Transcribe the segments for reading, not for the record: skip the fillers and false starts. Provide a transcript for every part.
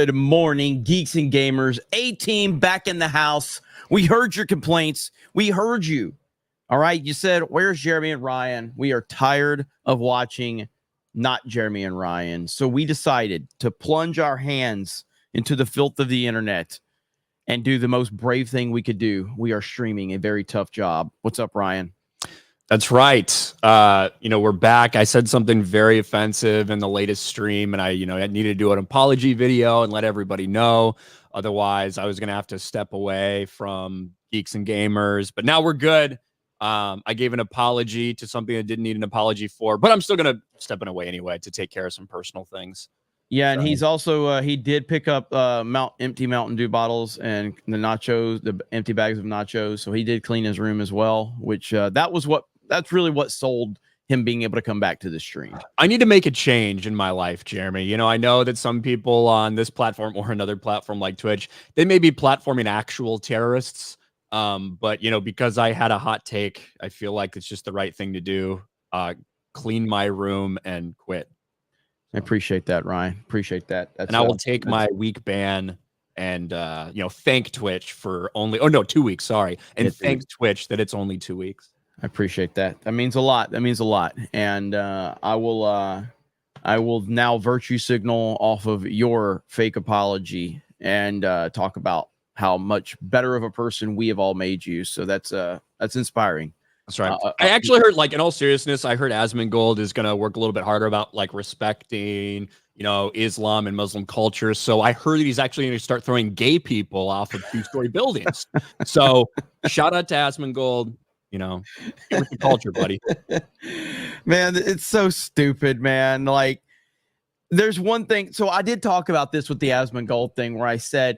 Good morning, geeks and gamers. A-Team back in the house. We heard your complaints. We heard you. All right. You said, where's Jeremy and Ryan? We are tired of watching not Jeremy and Ryan. So we decided to plunge our hands into the filth of the internet and do the most brave thing we could do. We are streaming a very tough job. What's up, Ryan? That's right. We're back. I said something very offensive in the latest stream, and I needed to do an apology video and let everybody know. Otherwise, I was going to have to step away from Geeks and Gamers. But now we're good. I gave an apology to something I didn't need an apology for, but I'm still going to step away anyway to take care of some personal things. Yeah, and he's also he did pick up empty Mountain Dew bottles and the empty bags of nachos. So he did clean his room as well, which that's really what sold him being able to come back to the stream. I need to make a change in my life, Jeremy. I know that some people on this platform or another platform like Twitch, they may be platforming actual terrorists. But because I had a hot take, I feel like it's just the right thing to do. Clean my room and quit. I appreciate that, Ryan. Appreciate that. And I will take my week ban and thank Twitch for 2 weeks. Sorry, and thank Twitch that it's only 2 weeks. I appreciate that. That means a lot. And I will now virtue signal off of your fake apology and talk about how much better of a person we have all made you. So that's inspiring. That's right. I actually heard, in all seriousness, I heard Asmongold is going to work a little bit harder about respecting, Islam and Muslim culture. So I heard that he's actually going to start throwing gay people off of 2-story buildings. So shout out to Asmongold. With the culture, buddy. Man, it's so stupid, man. There's one thing. So I did talk about this with the Asmongold thing where I said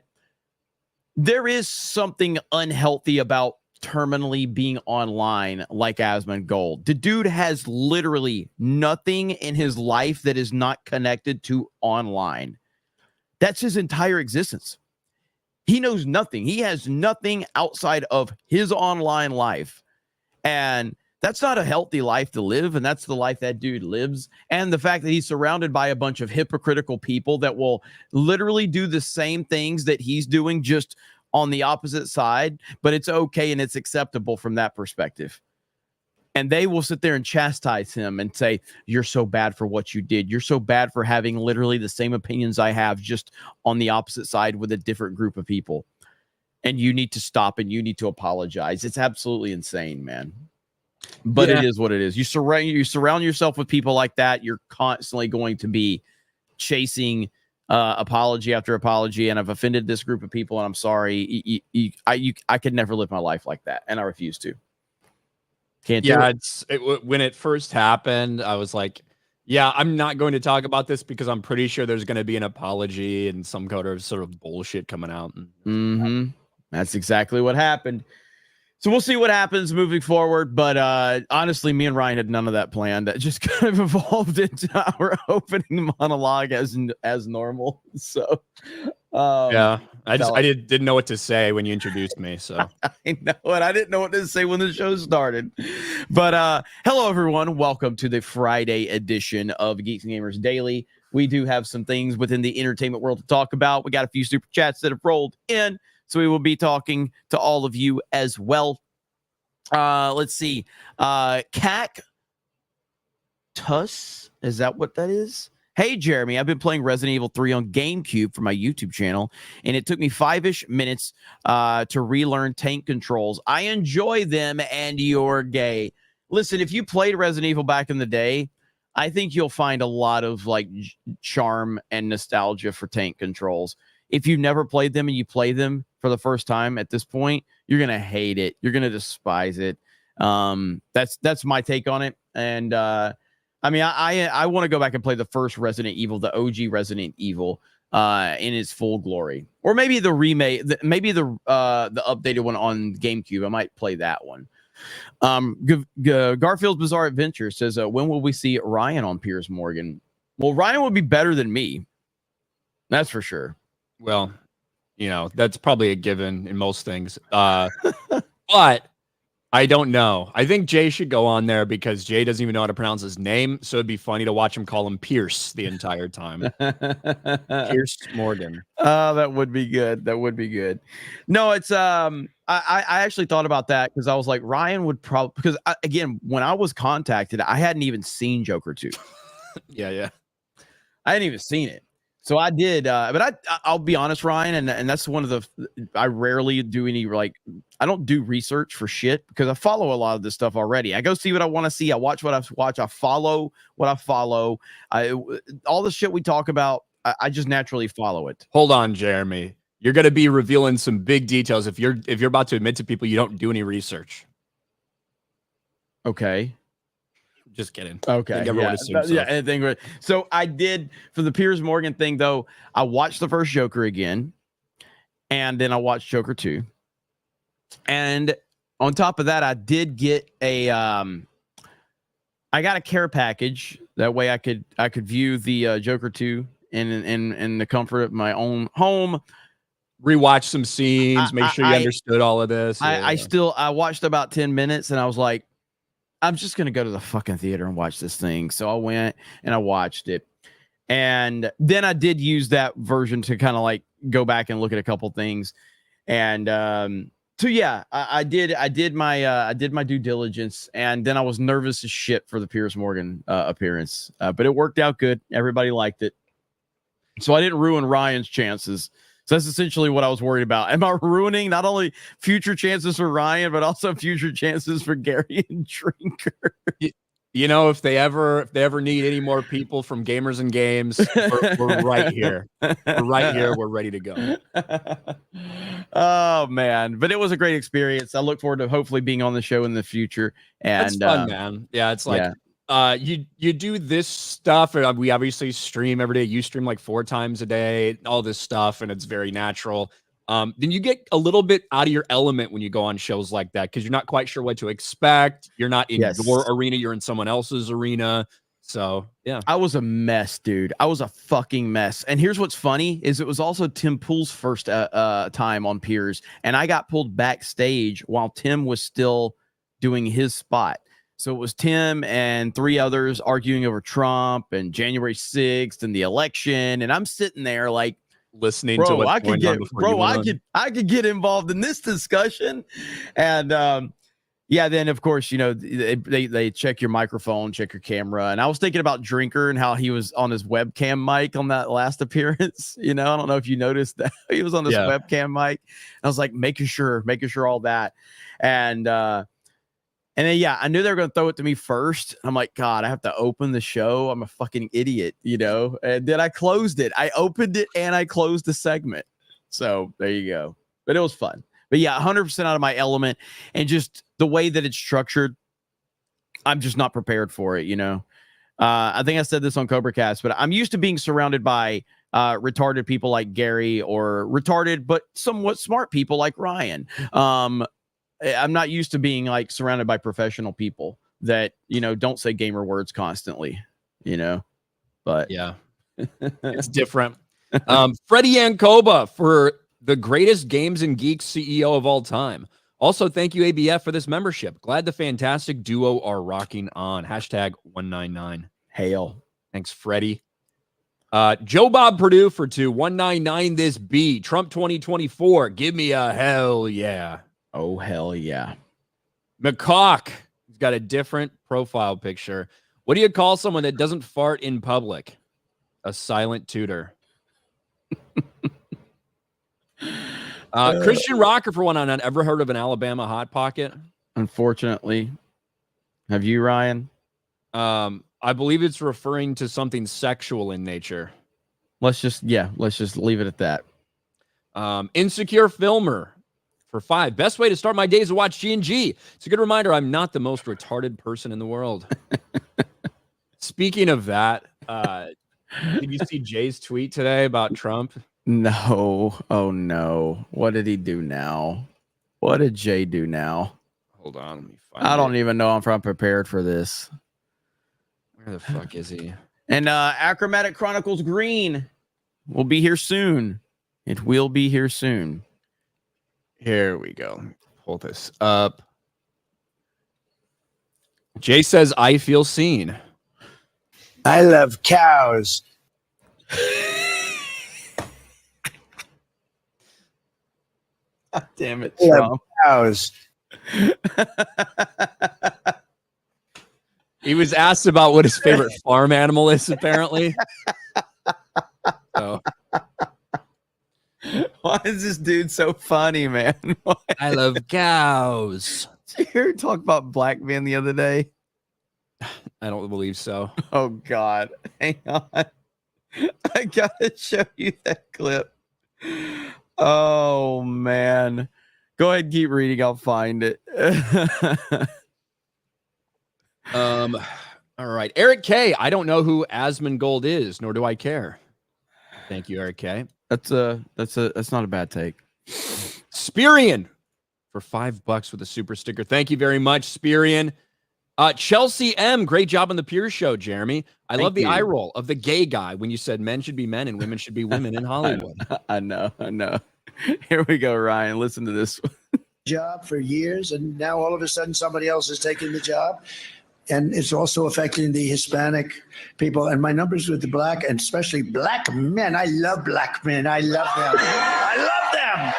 there is something unhealthy about terminally being online like Asmongold. The dude has literally nothing in his life that is not connected to online. That's his entire existence. He knows nothing. He has nothing outside of his online life. And that's not a healthy life to live. And that's the life that dude lives. And the fact that he's surrounded by a bunch of hypocritical people that will literally do the same things that he's doing, just on the opposite side, but it's okay and it's acceptable from that perspective. And they will sit there and chastise him and say, you're so bad for what you did. You're so bad for having literally the same opinions I have, just on the opposite side with a different group of people. And you need to stop and you need to apologize. It's absolutely insane, man. But It is what it is. You surround yourself with people like that, you're constantly going to be chasing apology after apology, and I've offended this group of people, and I'm sorry. I could never live my life like that, and I refuse to. Can't do it. When it first happened, I was like, yeah, I'm not going to talk about this because I'm pretty sure there's going to be an apology and some kind of sort of bullshit coming out. That's exactly what happened. So we'll see what happens moving forward. But honestly, me and Ryan had none of that planned. That just kind of evolved into our opening monologue as normal. So I didn't know what to say when you introduced me. So I know, and I didn't know what to say when the show started. But hello, everyone. Welcome to the Friday edition of Geeks and Gamers Daily. We do have some things within the entertainment world to talk about. We got a few super chats that have rolled in, so we will be talking to all of you as well. Let's see. Cactus, is that what that is? Hey, Jeremy, I've been playing Resident Evil 3 on GameCube for my YouTube channel, and it took me 5-ish minutes to relearn tank controls. I enjoy them, and you're gay. Listen, if you played Resident Evil back in the day, I think you'll find a lot of charm and nostalgia for tank controls. If you've never played them and you play them for the first time at this point, you're going to hate it. You're going to despise it. That's my take on it. And I want to go back and play the first Resident Evil, the OG Resident Evil, in its full glory. Or maybe the remake, maybe the updated one on GameCube. I might play that one. Garfield's Bizarre Adventure says, when will we see Ryan on Piers Morgan? Well, Ryan would be better than me. That's for sure. Well, that's probably a given in most things. But I don't know. I think Jay should go on there because Jay doesn't even know how to pronounce his name. So it'd be funny to watch him call him Pierce the entire time. Piers Morgan. Oh, that would be good. That would be good. No, it's I actually thought about that because I was like, Ryan would probably, because again, when I was contacted, I hadn't even seen Joker 2. Yeah. I hadn't even seen it. So I did, but I'll be honest, Ryan, and that's one of the, I rarely do any, like, I don't do research for shit because I follow a lot of this stuff already. I go see what I want to see. I watch what I watch. I follow what I follow. All the shit we talk about, I just naturally follow it. Hold on, Jeremy. You're going to be revealing some big details if you're about to admit to people you don't do any research. Okay. Just kidding. Okay. Anything. So I did for the Piers Morgan thing, though. I watched the first Joker again, and then I watched Joker 2. And on top of that, I did get I got a care package. That way I could view the Joker 2 in the comfort of my own home. Rewatch some scenes, make sure you understood all of this. I watched about 10 minutes and I was like, I'm just going to go to the fucking theater and watch this thing. So I went and I watched it. And then I did use that version to kind of like go back and look at a couple things. And so yeah, I did my due diligence, and then I was nervous as shit for the Piers Morgan appearance. But it worked out good. Everybody liked it. So I didn't ruin Ryan's chances. So that's essentially what I was worried about. Am I ruining not only future chances for Ryan, but also future chances for Gary and Drinker? You know, if they ever need any more people from Gamers and Games, we're right here. We're right here. We're ready to go. Oh man, but it was a great experience. I look forward to hopefully being on the show in the future. And it's fun, man. Yeah, it's like you do this stuff, and we obviously stream every day. You stream like 4 times a day, all this stuff, and it's very natural. Then you get a little bit out of your element when you go on shows like that because you're not quite sure what to expect. You're not in your arena, you're in someone else's arena. So yeah, I was a mess, dude. I was a fucking mess. And here's what's funny is it was also Tim Pool's first time on Piers, and I got pulled backstage while Tim was still doing his spot. So it was Tim and 3 others arguing over Trump and January 6th and the election, and I'm sitting there like, listening to what's going on before you went on. I could get involved in this discussion. And yeah, then of course, you know, they check your microphone, check your camera. And I was thinking about Drinker and how he was on his webcam mic on that last appearance. You know, I don't know if you noticed that he was on this webcam mic. I was like making sure all that. And then, yeah, I knew they were going to throw it to me first. I'm like, God, I have to open the show. I'm a fucking idiot, you know? And then I closed it. I opened it and I closed the segment. So there you go. But it was fun. But yeah, 100% out of my element. And just the way that it's structured, I'm just not prepared for it, you know? I think I said this on Cobra Cast, but I'm used to being surrounded by retarded people like Gary or retarded but somewhat smart people like Ryan. I'm not used to being like surrounded by professional people that, you know, don't say gamer words constantly, you know, but yeah, it's different. Freddie Yankoba for the greatest Games and Geeks CEO of all time. Also, thank you, ABF, for this membership. Glad the fantastic duo are rocking on. Hashtag 199. Hail. Thanks, Freddie. Joe Bob Purdue for 2. 199 this B. Trump 2024. Give me a hell yeah. Oh, hell yeah. McCawk. He's got a different profile picture. What do you call someone that doesn't fart in public? A silent tutor. Christian Rocker for 199. Ever heard of an Alabama Hot Pocket? Unfortunately. Have you, Ryan? I believe it's referring to something sexual in nature. Let's just leave it at that. Insecure Filmer for 5. Best way to start my day is to watch G&G. It's a good reminder I'm not the most retarded person in the world. Speaking of that, did you see Jay's tweet today about Trump? No. Oh, no. What did he do now? What did Jay do now? Hold on. Let me find I don't even know if I'm prepared for this. Where the fuck is he? And Achromatic Chronicles Green will be here soon. It will be here soon. Here we go. Pull this up. Jay says, I feel seen. I love cows. God damn it, I love Trump. cows. He was asked about what his favorite farm animal is, apparently. So, Why is this dude so funny, man? I love cows. Did you hear him talk about black men the other day? I don't believe so. Oh, God. Hang on. I got to show you that clip. Oh, man. Go ahead and keep reading. I'll find it. All right. Eric K. I don't know who Asmongold is, nor do I care. Thank you, Eric K. That's not a bad take. Spirian for $5 with a super sticker. Thank you very much, Spirian. Chelsea M. Great job on the Piers show, Jeremy. I love the eye roll of the gay guy when you said men should be men and women should be women in Hollywood. I know. Here we go, Ryan. Listen to this one. Job for years, and now all of a sudden somebody else is taking the job. And it's also affecting the Hispanic people. And my numbers with the black, and especially black men. I love black men. I love them. I love them.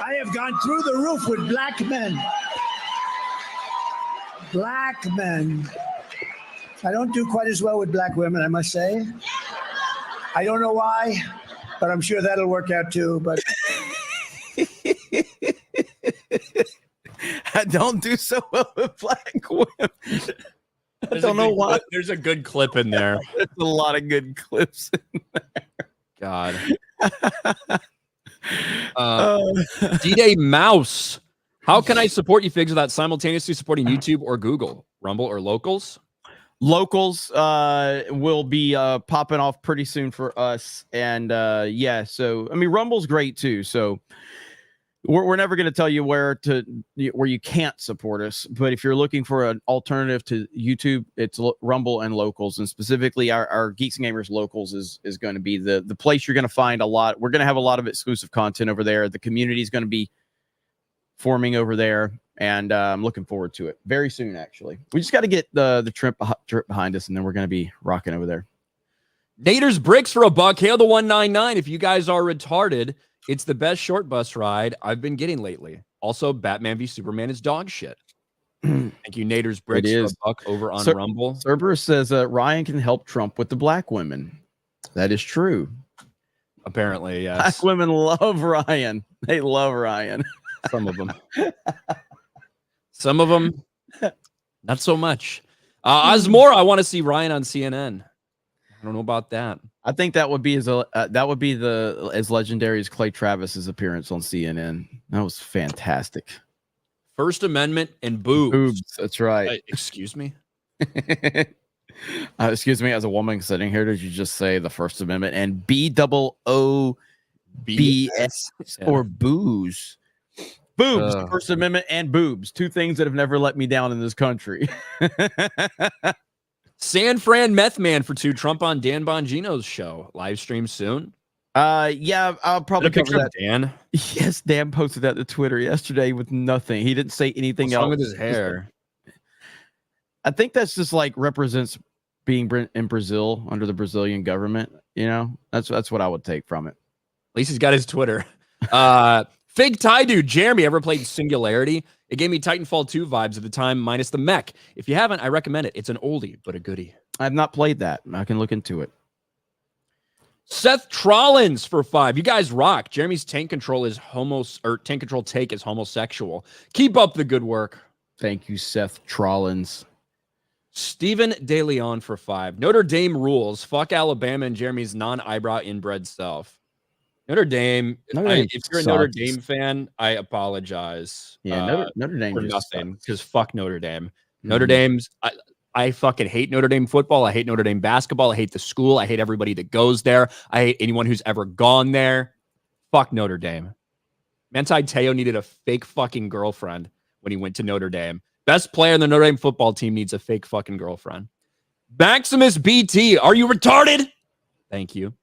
I have gone through the roof with black men. Black men. I don't do quite as well with black women, I must say. I don't know why, but I'm sure that'll work out too. But I don't do so well with black women. I don't know why. There's a good clip in there. There's a lot of good clips in there. God. D-Day Mouse. How can I support you, Figs, without simultaneously supporting YouTube or Google, Rumble, or Locals? Locals will be popping off pretty soon for us. And yeah, so I mean, Rumble's great too. So we're never going to tell you where you can't support us. But if you're looking for an alternative to YouTube, it's Rumble and Locals. And specifically our Geeks and Gamers Locals is going to be the place you're going to find a lot. We're going to have a lot of exclusive content over there. The community is going to be forming over there. And I'm looking forward to it very soon, actually. We just got to get the trip behind us, and then we're going to be rocking over there. Nader's Bricks for $1. Hail the 199. If you guys are retarded, it's the best short bus ride I've been getting lately. Also, Batman v Superman is dog shit. Thank you, Nader's Bricks, for $1 over on Rumble. Cerberus says Ryan can help Trump with the black women. That is true. Apparently, yes. Black women love Ryan. They love Ryan. Some of them. Some of them, not so much. Osmore, I want to see Ryan on CNN. I don't know about that. I think that would be as legendary as Clay Travis's appearance on CNN. That was fantastic. First Amendment and boobs. Boobs, that's right. Excuse me. Excuse me, as a woman sitting here, did you just say the First Amendment and BOOBS or booze? Boobs, the First Amendment, and boobs. Two things that have never let me down in this country. San Fran Meth Man for $2. Trump on Dan Bongino's show. Live stream soon. Yeah, I'll probably cover that. Dan. Yes, Dan posted that to Twitter yesterday with nothing. He didn't say anything else. What's wrong with his hair? I think that's just like represents being in Brazil under the Brazilian government. You know, that's what I would take from it. At least he's got his Twitter. Fig Tie Dude, Jeremy, ever played Singularity? It gave me Titanfall 2 vibes at the time, minus the mech. If you haven't, I recommend it. It's an oldie, but a goodie. I have not played that. I can look into it. Seth Trollins for $5. You guys rock. Jeremy's tank control take is homosexual. Keep up the good work. Thank you, Seth Trollins. Stephen De Leon for $5. Notre Dame rules. Fuck Alabama and Jeremy's non-eyebrow inbred self. Notre Dame. If you're a Notre Dame fan, I apologize. Yeah, Notre Dame for just nothing, because fuck Notre Dame. Mm-hmm. Notre Dame's. I fucking hate Notre Dame football. I hate Notre Dame basketball. I hate the school. I hate everybody that goes there. I hate anyone who's ever gone there. Fuck Notre Dame. Manti Te'o needed a fake fucking girlfriend when he went to Notre Dame. Best player in the Notre Dame football team needs a fake fucking girlfriend. Maximus BT, are you retarded? Thank you.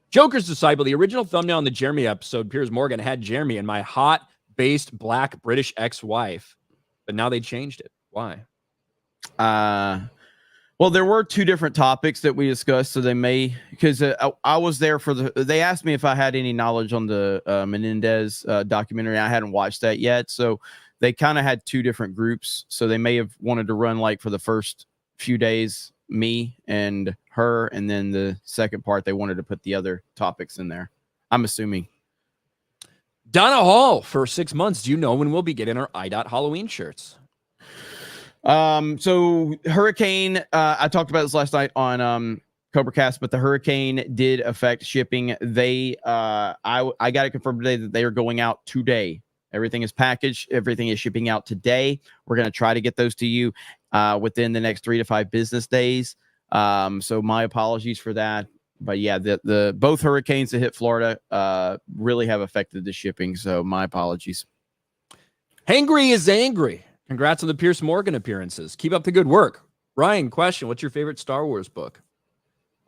Joker's Disciple, the original thumbnail on the Jeremy episode, Piers Morgan, had Jeremy and my hot-based black British ex-wife. but now they changed it. Why? Well, there were two different topics that we discussed, so they may, because I was there for they asked me if I had any knowledge on the Menendez documentary. I hadn't watched that yet, so they kind of had two different groups, so they may have wanted to run like for the first few days, me and her, and then the second part they wanted to put the other topics in there. I'm assuming. Donna Hall for 6 months. Do you know when we'll be getting our IDOT Halloween shirts? So Hurricane, I talked about this last night on CobraCast, but the hurricane did affect shipping. They I got it confirmed today that they are going out today. Everything is packaged, everything is shipping out today. We're going to try to get those to you within the next 3 to 5 business days. So my apologies for that. But yeah, the both hurricanes that hit Florida really have affected the shipping. So my apologies. Hangry is angry. Congrats on the Piers Morgan appearances. Keep up the good work. Ryan, question: what's your favorite Star Wars book?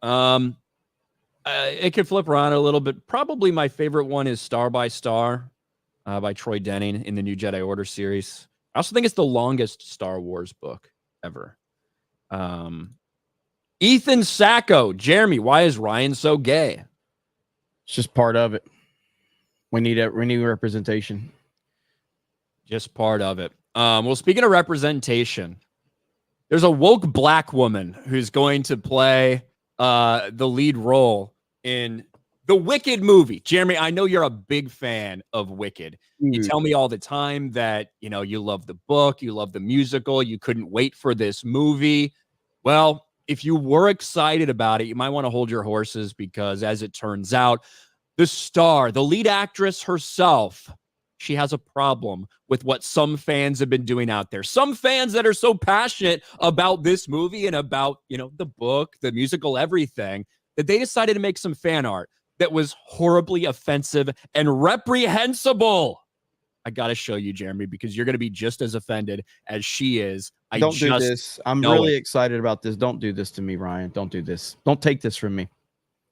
It could flip around a little bit. Probably my favorite one is Star by Star by Troy Denning in the New Jedi Order series. I also think it's the longest Star Wars book ever. Ethan Sacco, Jeremy, why is Ryan so gay? It's just part of it. We need representation. Just part of it. Well, speaking of representation, there's a woke black woman who's going to play the lead role in the Wicked movie. Jeremy, I know you're a big fan of Wicked. You tell me all the time that, you know, you love the book, you love the musical, you couldn't wait for this movie. Well, if you were excited about it, you might want to hold your horses because, as it turns out, the star, the lead actress herself, she has a problem with what some fans have been doing out there. Some fans that are so passionate about this movie and about, you know, the book, the musical, everything, that they decided to make some fan art that was horribly offensive and reprehensible. I got to show you, Jeremy, because you're going to be just as offended as she is. Don't do this. I'm really excited about this. Don't do this to me, Ryan. Don't do this. Don't take this from me.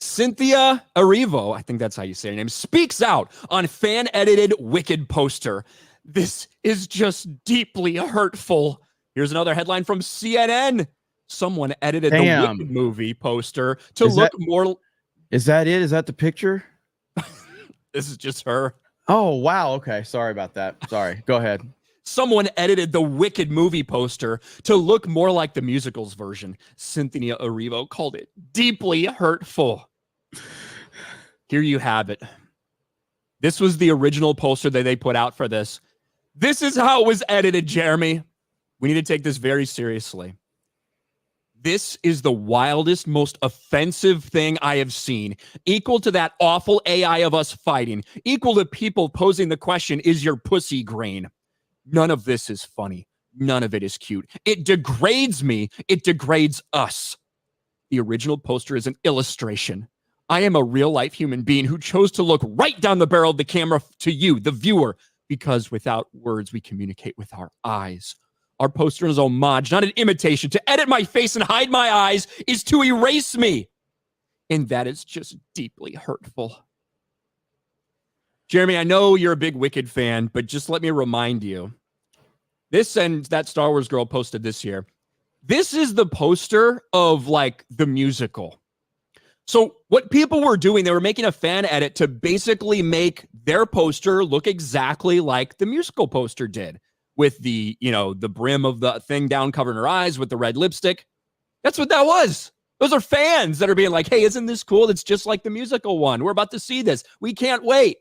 Cynthia Erivo, I think that's how you say her name, speaks out on fan-edited Wicked poster. This is just deeply hurtful. Here's another headline from CNN. Someone edited the Wicked movie poster to look more... Is that it? Is that the picture? This is just her. Oh, wow. Okay. Sorry about that. Sorry. Go ahead. Someone edited the Wicked movie poster to look more like the musical's version. Cynthia Erivo called it deeply hurtful. Here you have it. This was the original poster that they put out for this. This is how it was edited, Jeremy. We need to take this very seriously. This is the wildest, most offensive thing I have seen, equal to that awful AI of us fighting, equal to people posing the question, is your pussy green? None of this is funny. None of it is cute. It degrades me. It degrades us. The original poster is an illustration. I am a real-life human being who chose to look right down the barrel of the camera to you, the viewer, because without words, we communicate with our eyes. Our poster is homage, not an imitation. To edit my face and hide my eyes is to erase me. And that is just deeply hurtful. Jeremy, I know you're a big Wicked fan, but just let me remind you, this and that Star Wars girl posted this year. This is the poster of like the musical. So what people were doing, they were making a fan edit to basically make their poster look exactly like the musical poster did, with the, you know, the brim of the thing down covering her eyes with the red lipstick. That's what that was. Those are fans that are being like, hey, isn't this cool? It's just like the musical one. We're about to see this. We can't wait.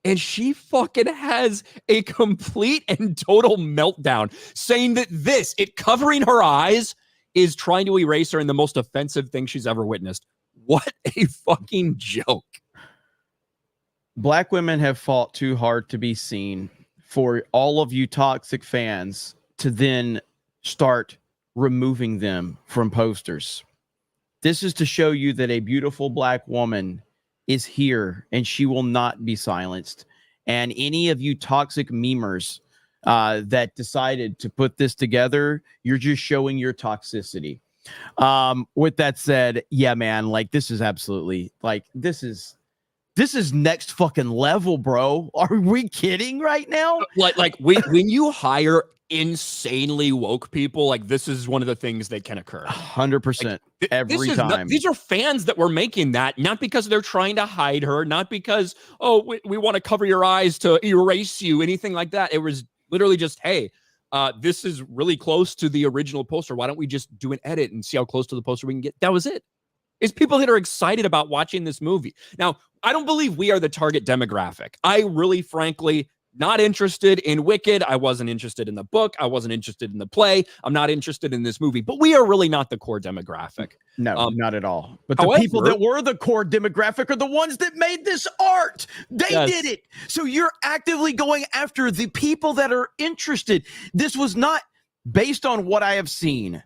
And she fucking has a complete and total meltdown saying that this, it covering her eyes, is trying to erase her in the most offensive thing she's ever witnessed. What a fucking joke. Black women have fought too hard to be seen for all of you toxic fans to then start removing them from posters. This is to show you that a beautiful black woman is here and she will not be silenced. And any of you toxic memers that decided to put this together, you're just showing your toxicity. With that said, yeah, man, like this is absolutely like this is next fucking level, bro. Are we kidding right now? Like when you hire insanely woke people, like this is one of the things that can occur. 100% every time. These are fans that were making that, not because they're trying to hide her, not because, oh, we want to cover your eyes to erase you, anything like that. It was literally just, hey, this is really close to the original poster. Why don't we just do an edit and see how close to the poster we can get? That was it. It's people that are excited about watching this movie. Now, I don't believe we are the target demographic. I really, frankly, not interested in Wicked. I wasn't interested in the book. I wasn't interested in the play. I'm not interested in this movie, but we are really not the core demographic. No, not at all. But however, the people that were the core demographic are the ones that made this art. They did it. So you're actively going after the people that are interested. This was not based on what I have seen.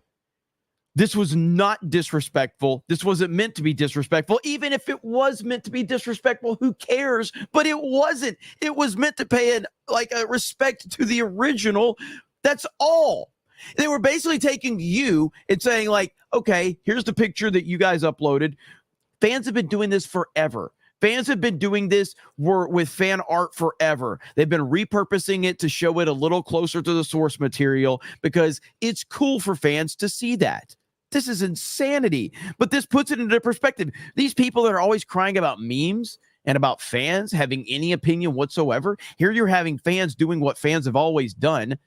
This was not disrespectful. This wasn't meant to be disrespectful. Even if it was meant to be disrespectful, who cares? But it wasn't. It was meant to pay a respect to the original. That's all. They were basically taking you and saying like, okay, here's the picture that you guys uploaded. Fans have been doing this forever. Fans have been doing this with fan art forever. They've been repurposing it to show it a little closer to the source material because it's cool for fans to see that. This is insanity, but this puts it into perspective. These people that are always crying about memes and about fans having any opinion whatsoever, here you're having fans doing what fans have always done,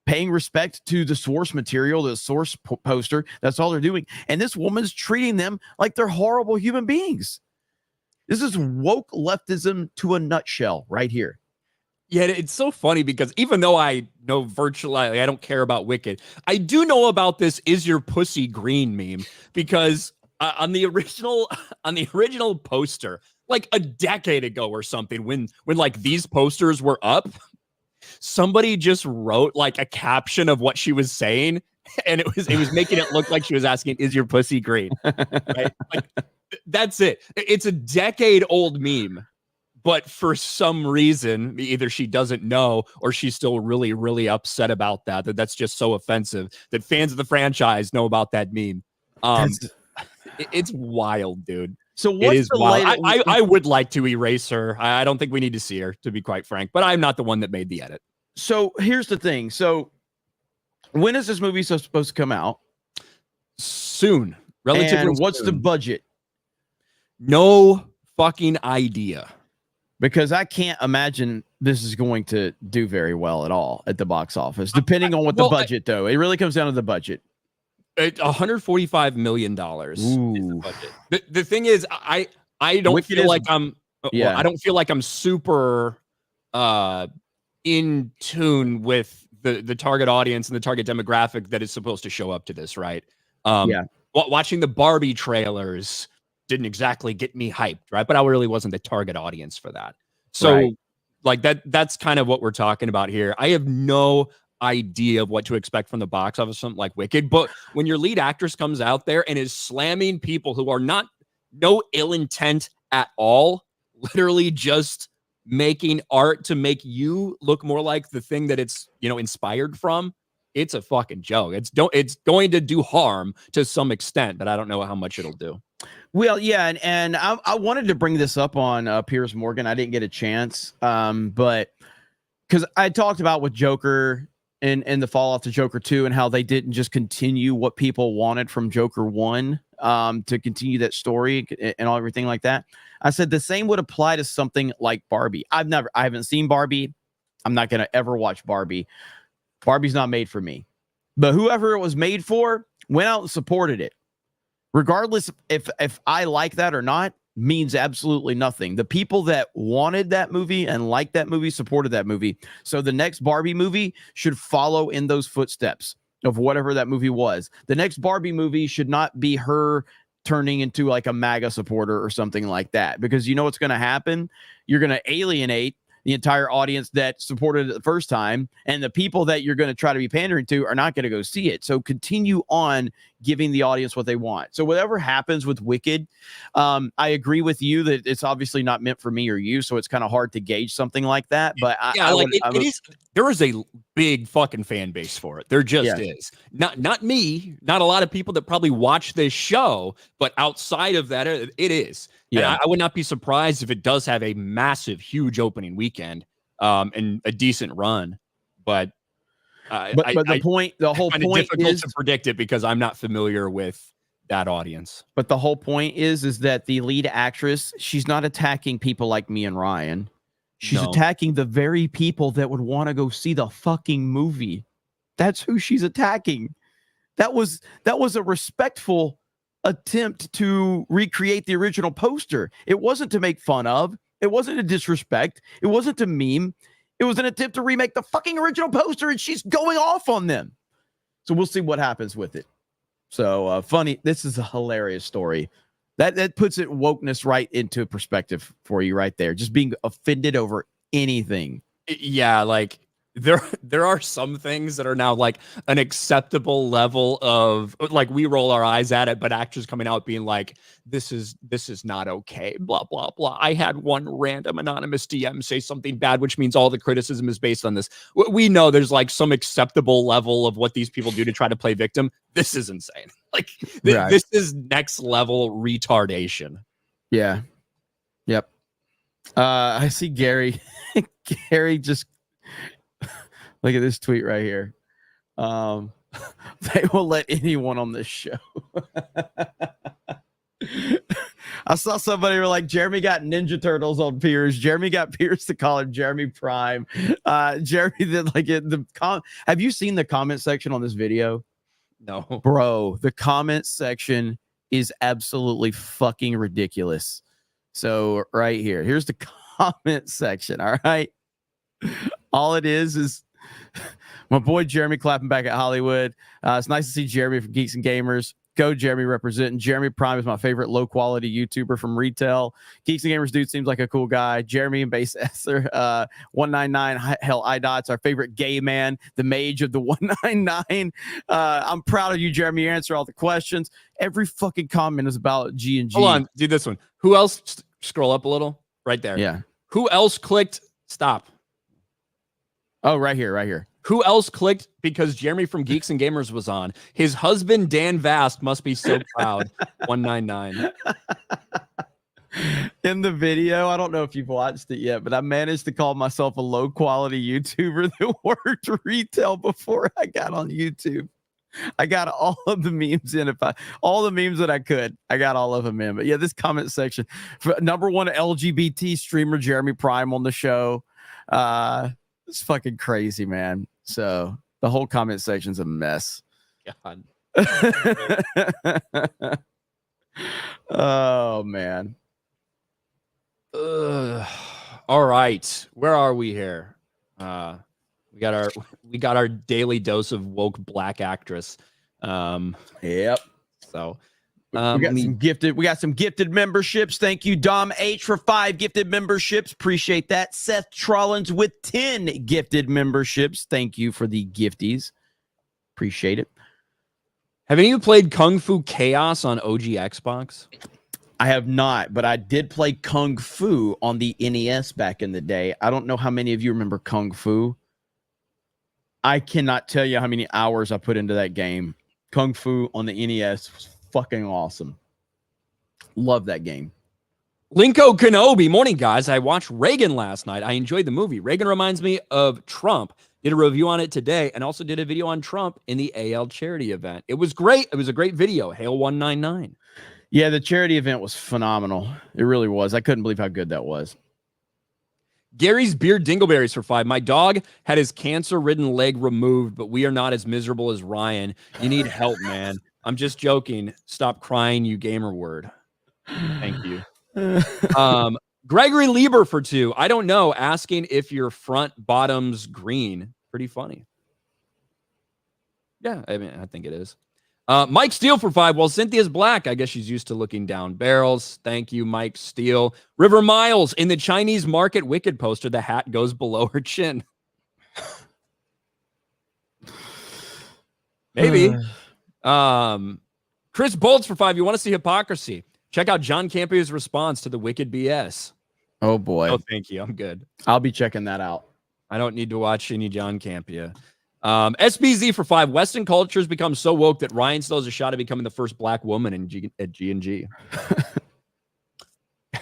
paying respect to the source material, the source poster. That's all they're doing. And this woman's treating them like they're horrible human beings. This is woke leftism to a nutshell right here. Yeah, it's so funny because even though I know virtually, I don't care about Wicked, I do know about this "Is Your Pussy Green" meme because on the original poster, like a decade ago or something, when like these posters were up, somebody just wrote like a caption of what she was saying, and it was making it look like she was asking, "Is your pussy green?" Right? Like that's it. It's a decade old meme. But for some reason, either she doesn't know or she's still really, really upset about that's just so offensive that fans of the franchise know about that meme. It's wild, dude. So what's the wild. I would like to erase her. I don't think we need to see her, to be quite frank, but I'm not the one that made the edit. So here's the thing. So when is this movie supposed to come out? Soon. Relatively And what's soon. the budget? No fucking idea. Because I can't imagine this is going to do very well at all at the box office, depending on what the budget, though. It really comes down to the budget. $145 million is the budget. The thing is, I don't Wicked feel like yeah. I don't feel like I'm super in tune with the target audience and the target demographic that is supposed to show up to this, right? Watching the Barbie trailers didn't exactly get me hyped, right? But I really wasn't the target audience for that. So like that's kind of what we're talking about here. I have no idea of what to expect from the box office, something like Wicked. But when your lead actress comes out there and is slamming people who are no ill intent at all, literally just making art to make you look more like the thing that it's, inspired from, it's a fucking joke. It's going to do harm to some extent, but I don't know how much it'll do. Well, yeah, and I wanted to bring this up on Piers Morgan. I didn't get a chance, but because I talked about with Joker and the fallout to Joker 2 and how they didn't just continue what people wanted from Joker 1 to continue that story and everything like that. I said the same would apply to something like Barbie. I haven't seen Barbie. I'm not going to ever watch Barbie. Barbie's not made for me. But whoever it was made for went out and supported it. Regardless if I like that or not, means absolutely nothing. The people that wanted that movie and liked that movie supported that movie. So the next Barbie movie should follow in those footsteps of whatever that movie was. The next Barbie movie should not be her turning into like a MAGA supporter or something like that, because you know what's going to happen? You're going to alienate the entire audience that supported it the first time, and the people that you're going to try to be pandering to are not going to go see it. So continue on giving the audience what they want. So whatever happens with Wicked, I agree with you that it's obviously not meant for me or you, so it's kind of hard to gauge something like that. But there is a big fucking fan base for it. There just is. Not me, not a lot of people that probably watch this show, but outside of that, it is. Yeah, and I would not be surprised if it does have a massive, huge opening weekend and a decent run. But But the whole find it point difficult is to predict it because I'm not familiar with that audience. But the whole point is that the lead actress, she's not attacking people like me and Ryan. She's attacking the very people that would want to go see the fucking movie. That's who she's attacking. That was a respectful attempt to recreate the original poster. It wasn't to make fun of. It wasn't to disrespect. It wasn't to meme. It was an attempt to remake the fucking original poster, and she's going off on them. So we'll see what happens with it. So funny. This is a hilarious story. That puts it wokeness right into perspective for you right there. Just being offended over anything. Yeah, like there are some things that are now like an acceptable level of like we roll our eyes at it, but actors coming out being like, this is not okay, blah blah blah. I had one random anonymous DM say something bad, which means all the criticism is based on this. We know there's like some acceptable level of what these people do to try to play victim. This is insane. Like this is next level retardation. Yeah. Yep. I see Gary. Gary just look at this tweet right here. They will let anyone on this show. I saw somebody were like, Jeremy got Ninja Turtles on Piers. Jeremy got Piers to call him Jeremy Prime. Jeremy did like it. Have you seen the comment section on this video? No, bro. The comment section is absolutely fucking ridiculous. So right here's the comment section. All right. All it is my boy Jeremy clapping back at Hollywood. It's nice to see Jeremy from Geeks and Gamers. Go Jeremy representing. Jeremy Prime is my favorite low quality YouTuber from retail. Geeks and Gamers dude seems like a cool guy. Jeremy and Base Esser, 199 Hell iDots, our favorite gay man, the mage of the 199. I'm proud of you, Jeremy. You answer all the questions. Every fucking comment is about G&G. Hold on, do this one. Who else? Scroll up a little. Right there. Yeah. Who else clicked? Stop. Oh, right here. Who else clicked because Jeremy from Geeks and Gamers was on? His husband, Dan Vast, must be so proud. 199. In the video, I don't know if you've watched it yet, but I managed to call myself a low quality YouTuber that worked retail before I got on YouTube. I got all of the memes in. All the memes that I could, I got all of them in. But yeah, this comment section for number one LGBT streamer Jeremy Prime on the show. It's fucking crazy, man. So the whole comment section's a mess. God. Oh man. All right. Where are we here? We got our daily dose of woke black actress. Yep. So we got some gifted memberships. Thank you, Dom H, for 5 gifted memberships. Appreciate that. Seth Trollins with 10 gifted memberships. Thank you for the gifties. Appreciate it. Have any of you played Kung Fu Chaos on OG Xbox? I have not, but I did play Kung Fu on the NES back in the day. I don't know how many of you remember Kung Fu. I cannot tell you how many hours I put into that game. Kung Fu on the NES was fucking awesome. Love that game. Linko Kenobi. Morning, guys. I watched Reagan last night. I enjoyed the movie. Reagan reminds me of Trump. Did a review on it today and also did a video on Trump in the AL charity event. It was great. It was a great video. Hail 199. Yeah, the charity event was phenomenal. It really was. I couldn't believe how good that was. Gary's Beard Dingleberries for 5. My dog had his cancer-ridden leg removed, but we are not as miserable as Ryan. You need help, man. I'm just joking. Stop crying, you gamer word. Thank you. Gregory Lieber for 2. I don't know. Asking if your front bottom's green. Pretty funny. Yeah, I mean, I think it is. Mike Steele for 5. Well, Cynthia's black. I guess she's used to looking down barrels. Thank you, Mike Steele. River Miles. In the Chinese market Wicked poster, the hat goes below her chin. Maybe. Chris Bolts for 5. You want to see hypocrisy? Check out John Campio's response to the Wicked BS. Oh, boy. Oh, thank you. I'm good. I'll be checking that out. I don't need to watch any John Campia. SBZ for 5. Western culture has become so woke that Ryan still has a shot at becoming the first black woman at G&G.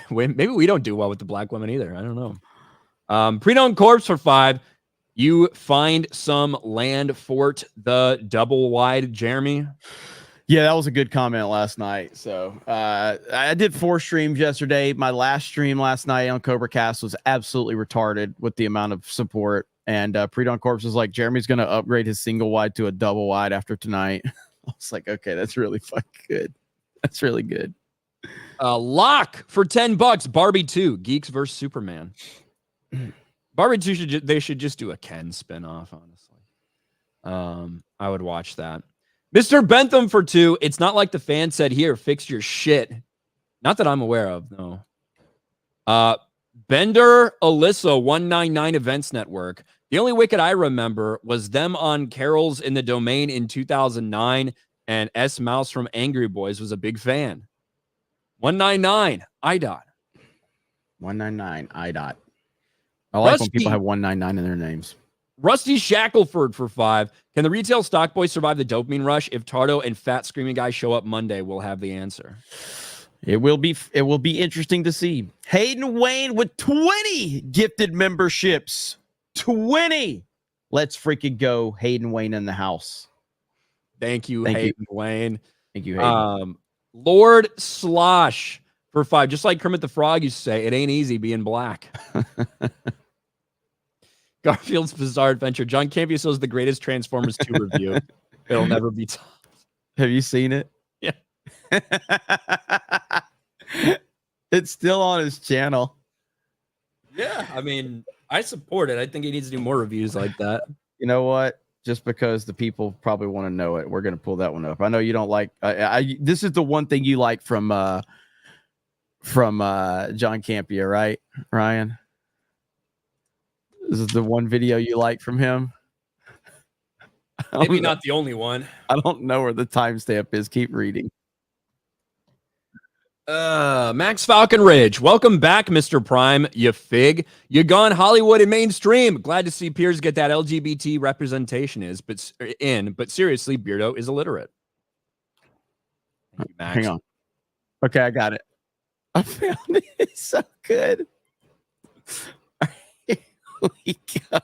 Maybe we don't do well with the black women either. I don't know. Pre-known corpse for 5. You find some land fort the double wide, Jeremy. Yeah, that was a good comment last night. So I did 4 streams yesterday. My last stream last night on Cobra Cast was absolutely retarded with the amount of support. And Pre-Dawn Corpse was like, Jeremy's going to upgrade his single wide to a double wide after tonight. I was like, okay, that's really fucking good. That's really good. Lock for $10. Barbie 2, Geeks versus Superman. Barbie 2 they should just do a Ken spinoff, honestly. I would watch that. Mr. Bentham for 2. It's not like the fan said, here, fix your shit. Not that I'm aware of, no. Bender Alyssa 199 Events Network. The only Wicked I remember was them on Carols in the Domain in 2009, and S. Mouse from Angry Boys was a big fan. 199 IDOT. 199 IDOT. I like when people have 199 in their names. Rusty Shackelford for 5. Can the retail stock boys survive the dopamine rush? If Tardo and Fat Screaming Guy show up Monday, we'll have the answer. It will be interesting to see. Hayden Wayne with 20 gifted memberships. 20. Let's freaking go. Hayden Wayne in the house. Thank you, Hayden Wayne. Thank you, Hayden. Lord Slosh for 5. Just like Kermit the Frog used to say, it ain't easy being black. Garfield's Bizarre Adventure. John Campia says the greatest Transformers 2 review. It'll never be topped. Have you seen it? Yeah. It's still on his channel. Yeah, I mean, I support it. I think he needs to do more reviews like that. You know what? Just because the people probably want to know it, we're going to pull that one up. I know you don't like. This is the one thing you like from John Campia, right, Ryan? This is the one video you like from him. Maybe not the only one. I don't know where the timestamp is. Keep reading. Max Falcon Ridge. Welcome back, Mr. Prime. You fig. You gone Hollywood and mainstream. Glad to see Piers get that LGBT representation but seriously, Beardo is illiterate. Thank you, Max. Hang on. Okay, I got it. I found it. It's so good. Here we go.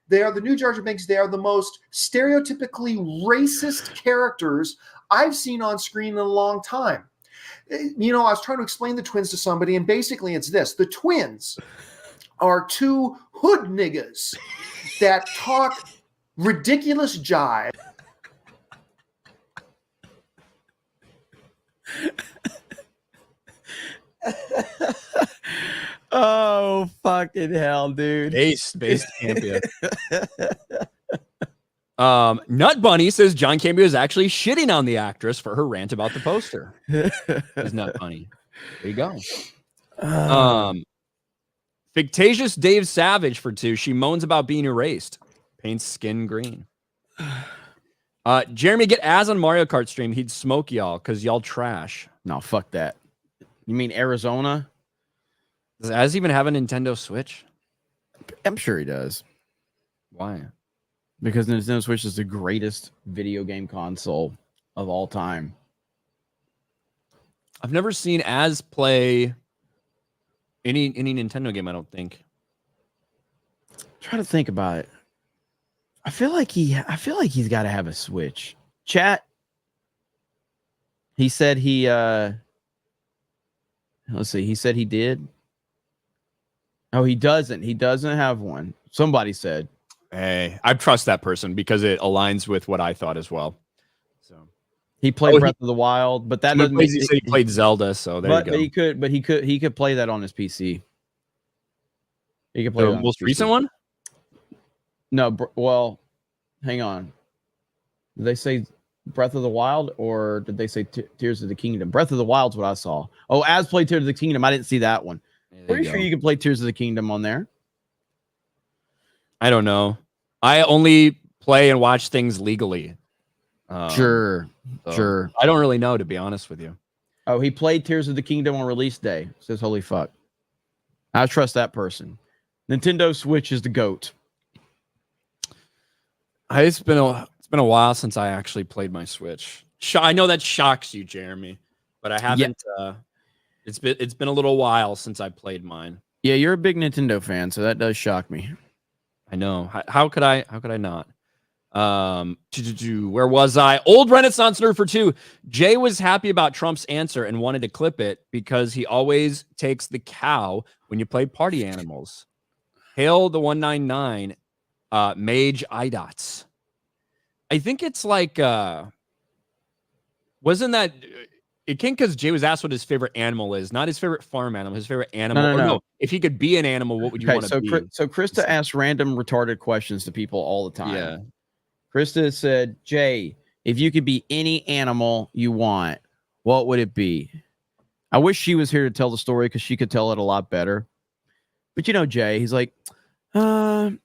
They are the new Jar Jar Binks. They are the most stereotypically racist characters I've seen on screen in a long time. You know, I was trying to explain the twins to somebody, and basically it's this. The twins are 2 hood niggas that talk ridiculous jive. Oh, fucking hell, dude. Based Campia. Nut Bunny says John Campia is actually shitting on the actress for her rant about the poster. Is Nut Bunny. There you go. Fictitious Dave Savage for 2. She moans about being erased. Paints skin green. Jeremy, get Az on Mario Kart stream. He'd smoke y'all because y'all trash. No, fuck that. You mean Arizona? Does Az even have a Nintendo Switch? I'm sure he does. Why? Because the Nintendo Switch is the greatest video game console of all time. I've never seen Az play any Nintendo game, I don't think. Try to think about it. I feel like he's got to have a Switch. Chat. He said he let's see. He said he did. Oh, he doesn't. He doesn't have one. Somebody said. Hey, I trust that person because it aligns with what I thought as well. So he played Breath of the Wild, but that doesn't. He said he played Zelda, so there you go. But he could play that on his PC. He could play the most recent one. No, well, hang on. Did they say Breath of the Wild or did they say Tears of the Kingdom? Breath of the Wild's what I saw. Oh, Az played Tears of the Kingdom. I didn't see that one. Pretty sure you can play Tears of the Kingdom on there. I don't know. I only play and watch things legally. Sure. I don't really know, to be honest with you. Oh, he played Tears of the Kingdom on release day. Says, holy fuck. I trust that person. Nintendo Switch is the GOAT. It's been a while since I actually played my Switch. I know that shocks you, Jeremy, but I haven't. Yeah. It's been a little while since I played mine. Yeah, you're a big Nintendo fan, so that does shock me. I know. How could I not? Where was I? Old Renaissance Nerd for 2. Jay was happy about Trump's answer and wanted to clip it because he always takes the cow when you play party animals. Hail the 199 Mage IDOTS. I think it's like wasn't that it came because Jay was asked what his favorite animal is, not his favorite farm animal, his favorite animal. No. If he could be an animal, what would you want to be? So Krista asks random retarded questions to people all the time. Yeah. Krista said, Jay, if you could be any animal you want, what would it be? I wish she was here to tell the story because she could tell it a lot better. But you know, Jay, he's like, I'd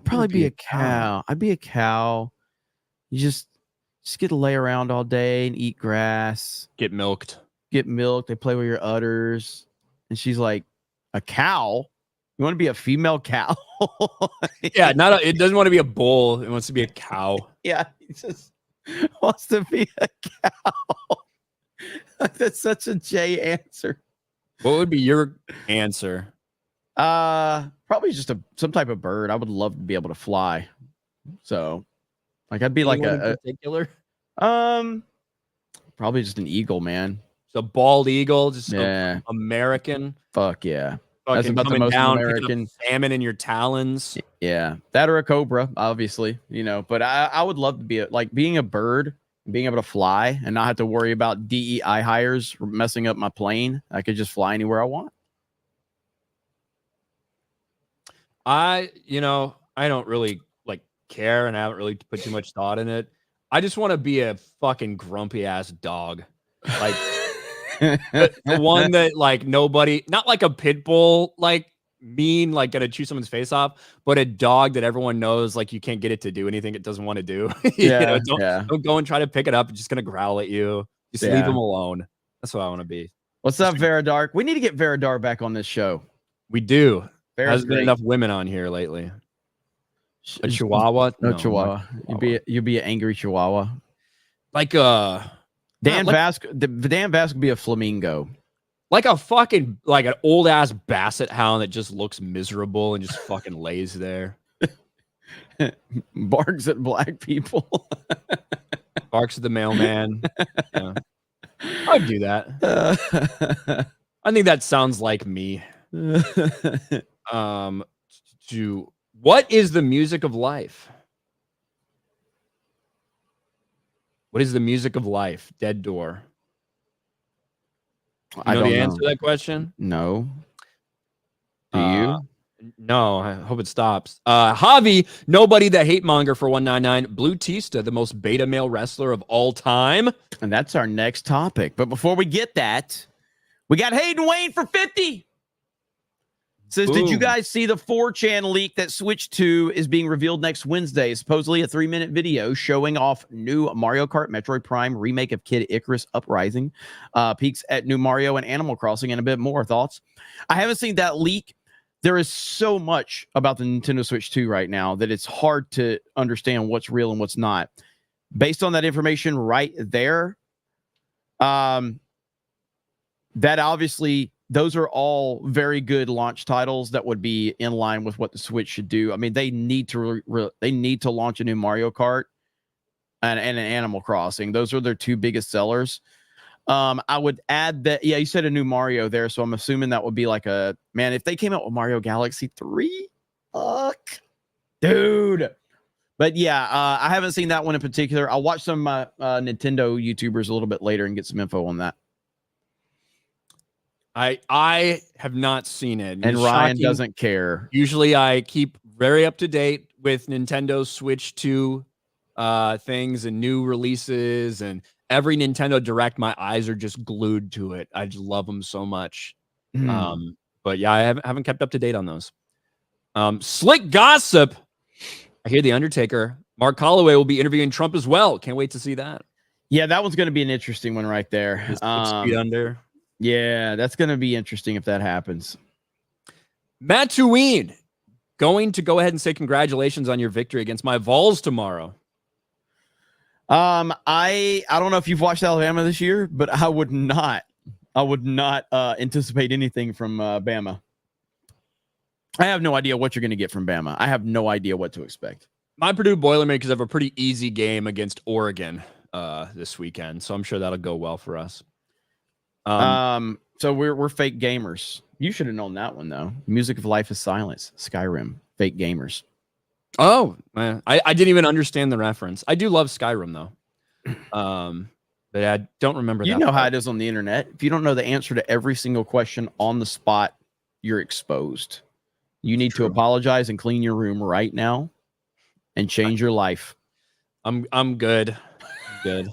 probably be a cow. I'd be a cow. You just get to lay around all day and eat grass. Get milked. They play with your udders. And she's like, a cow? You want to be a female cow? Yeah, it doesn't want to be a bull. It wants to be a cow. Yeah, he just wants to be a cow. That's such a Jay answer. What would be your answer? Probably just some type of bird. I would love to be able to fly. So, like, I'd be like a particular. Probably just an eagle, man. So bald eagle, just yeah, American. Fuck yeah. That's about the most down, American salmon in your talons. Yeah, that or a cobra, obviously, you know. But I would love to be being a bird, being able to fly, and not have to worry about DEI hires messing up my plane. I could just fly anywhere I want. I don't really care, and I haven't really put too much thought in it. I just want to be a fucking grumpy ass dog, like. the one that nobody, not like a pit bull, mean, gonna chew someone's face off, but a dog that everyone knows you can't get it to do anything it doesn't want to do. Don't go and try to pick it up. It's just gonna growl at you. Just leave him alone. That's what I want to be. What's up, Veradar? We need to get Veradar back on this show. We do. There's been enough women on here lately. A chihuahua? No chihuahua. You'd be an angry chihuahua. Dan Vasque would be a flamingo. Like an old ass basset hound that just looks miserable and just fucking lays there. Barks at black people. Barks at the mailman. Yeah. I'd do that. I think that sounds like me. What is the music of life? What is the music of life? Dead Door. I don't know the answer to that question. No. Do you? No. I hope it stops. Javi, nobody that hate monger for 199. Bautista, the most beta male wrestler of all time. And that's our next topic. But before we get that, we got Hayden Wayne for 50. Says, Boom. Did you guys see the 4chan leak that Switch 2 is being revealed next Wednesday? Supposedly a 3-minute video showing off new Mario Kart Metroid Prime remake of Kid Icarus Uprising, peeks at new Mario and Animal Crossing, and a bit more. Thoughts? I haven't seen that leak. There is so much about the Nintendo Switch 2 right now that it's hard to understand what's real and what's not. Based on that information right there, that obviously... Those are all very good launch titles that would be in line with what the Switch should do. I mean, they need to launch a new Mario Kart and an Animal Crossing. Those are their two biggest sellers. I would add that. Yeah, you said a new Mario there, so I'm assuming that would be if they came out with Mario Galaxy 3, fuck, dude. But yeah, I haven't seen that one in particular. I'll watch some of my Nintendo YouTubers a little bit later and get some info on that. I have not seen it. And Ryan doesn't care. Usually I keep very up to date with Nintendo Switch 2 things and new releases, and every Nintendo Direct, my eyes are just glued to it. I just love them so much. But yeah, I haven't kept up to date on those. Slick gossip. I hear The Undertaker. Mark Holloway will be interviewing Trump as well. Can't wait to see that. Yeah, that one's going to be an interesting one right there. 6 feet under. Yeah, that's going to be interesting if that happens. Matt Tuween, going to go ahead and say congratulations on your victory against my Vols tomorrow. I don't know if you've watched Alabama this year, but I would not anticipate anything from Bama. I have no idea what you're going to get from Bama. I have no idea what to expect. My Purdue Boilermakers have a pretty easy game against Oregon this weekend, so I'm sure that'll go well for us. So we're fake gamers. You should have known that one though. Music of Life is Silence, Skyrim, fake gamers. Oh man, I didn't even understand the reference. I do love Skyrim though. But I don't remember. You that know part. how it is on the internet. If you don't know the answer to every single question on the spot, you're exposed. You need to apologize and clean your room right now and change your life. I'm good. Good.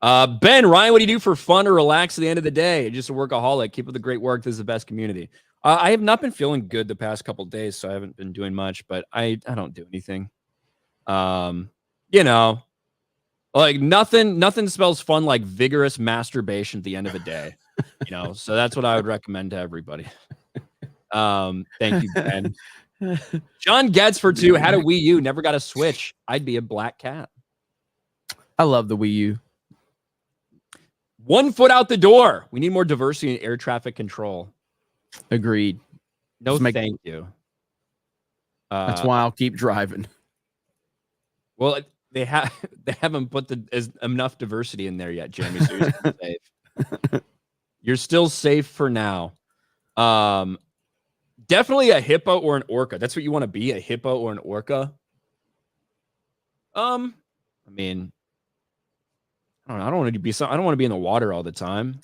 Ben, Ryan, what do you do for fun or relax at the end of the day? Just a workaholic. Keep up the great work. This is the best community. I have not been feeling good the past couple of days, so I haven't been doing much, but I don't do anything. You know, like nothing spells fun like vigorous masturbation at the end of a day. You know, so that's what I would recommend to everybody. Thank you, Ben. John Getz for 2. Had a Wii U, never got a Switch. I'd be a black cat. I love the Wii U. 1 foot out the door. We need more diversity in air traffic control. Agreed. No, thank you. That's why I'll keep driving. Well, they haven't put enough diversity in there yet, Jeremy. So you're still safe. You're still safe for now. Definitely a hippo or an orca. That's what you want to be, a hippo or an orca. I mean, I don't want to be. I don't want to be in the water all the time.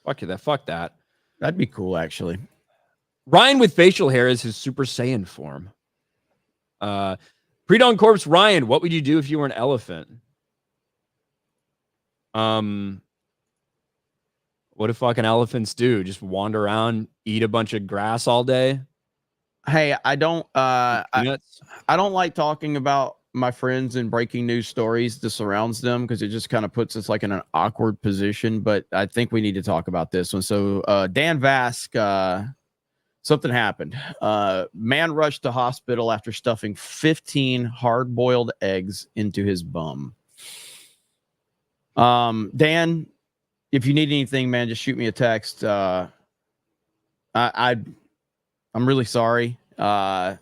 Fuck that. That'd be cool, actually. Ryan with facial hair is his Super Saiyan form. Pre-Dawn Corpse, Ryan, what would you do if you were an elephant? What do fucking elephants do? Just wander around, eat a bunch of grass all day? Hey, I don't like talking about my friends and breaking news stories that surrounds them because it just kind of puts us like in an awkward position. But I think we need to talk about this one. So Dan Vask, something happened. Man rushed to hospital after stuffing 15 hard-boiled eggs into his bum. Dan, if you need anything, man, just shoot me a text. I'm really sorry. I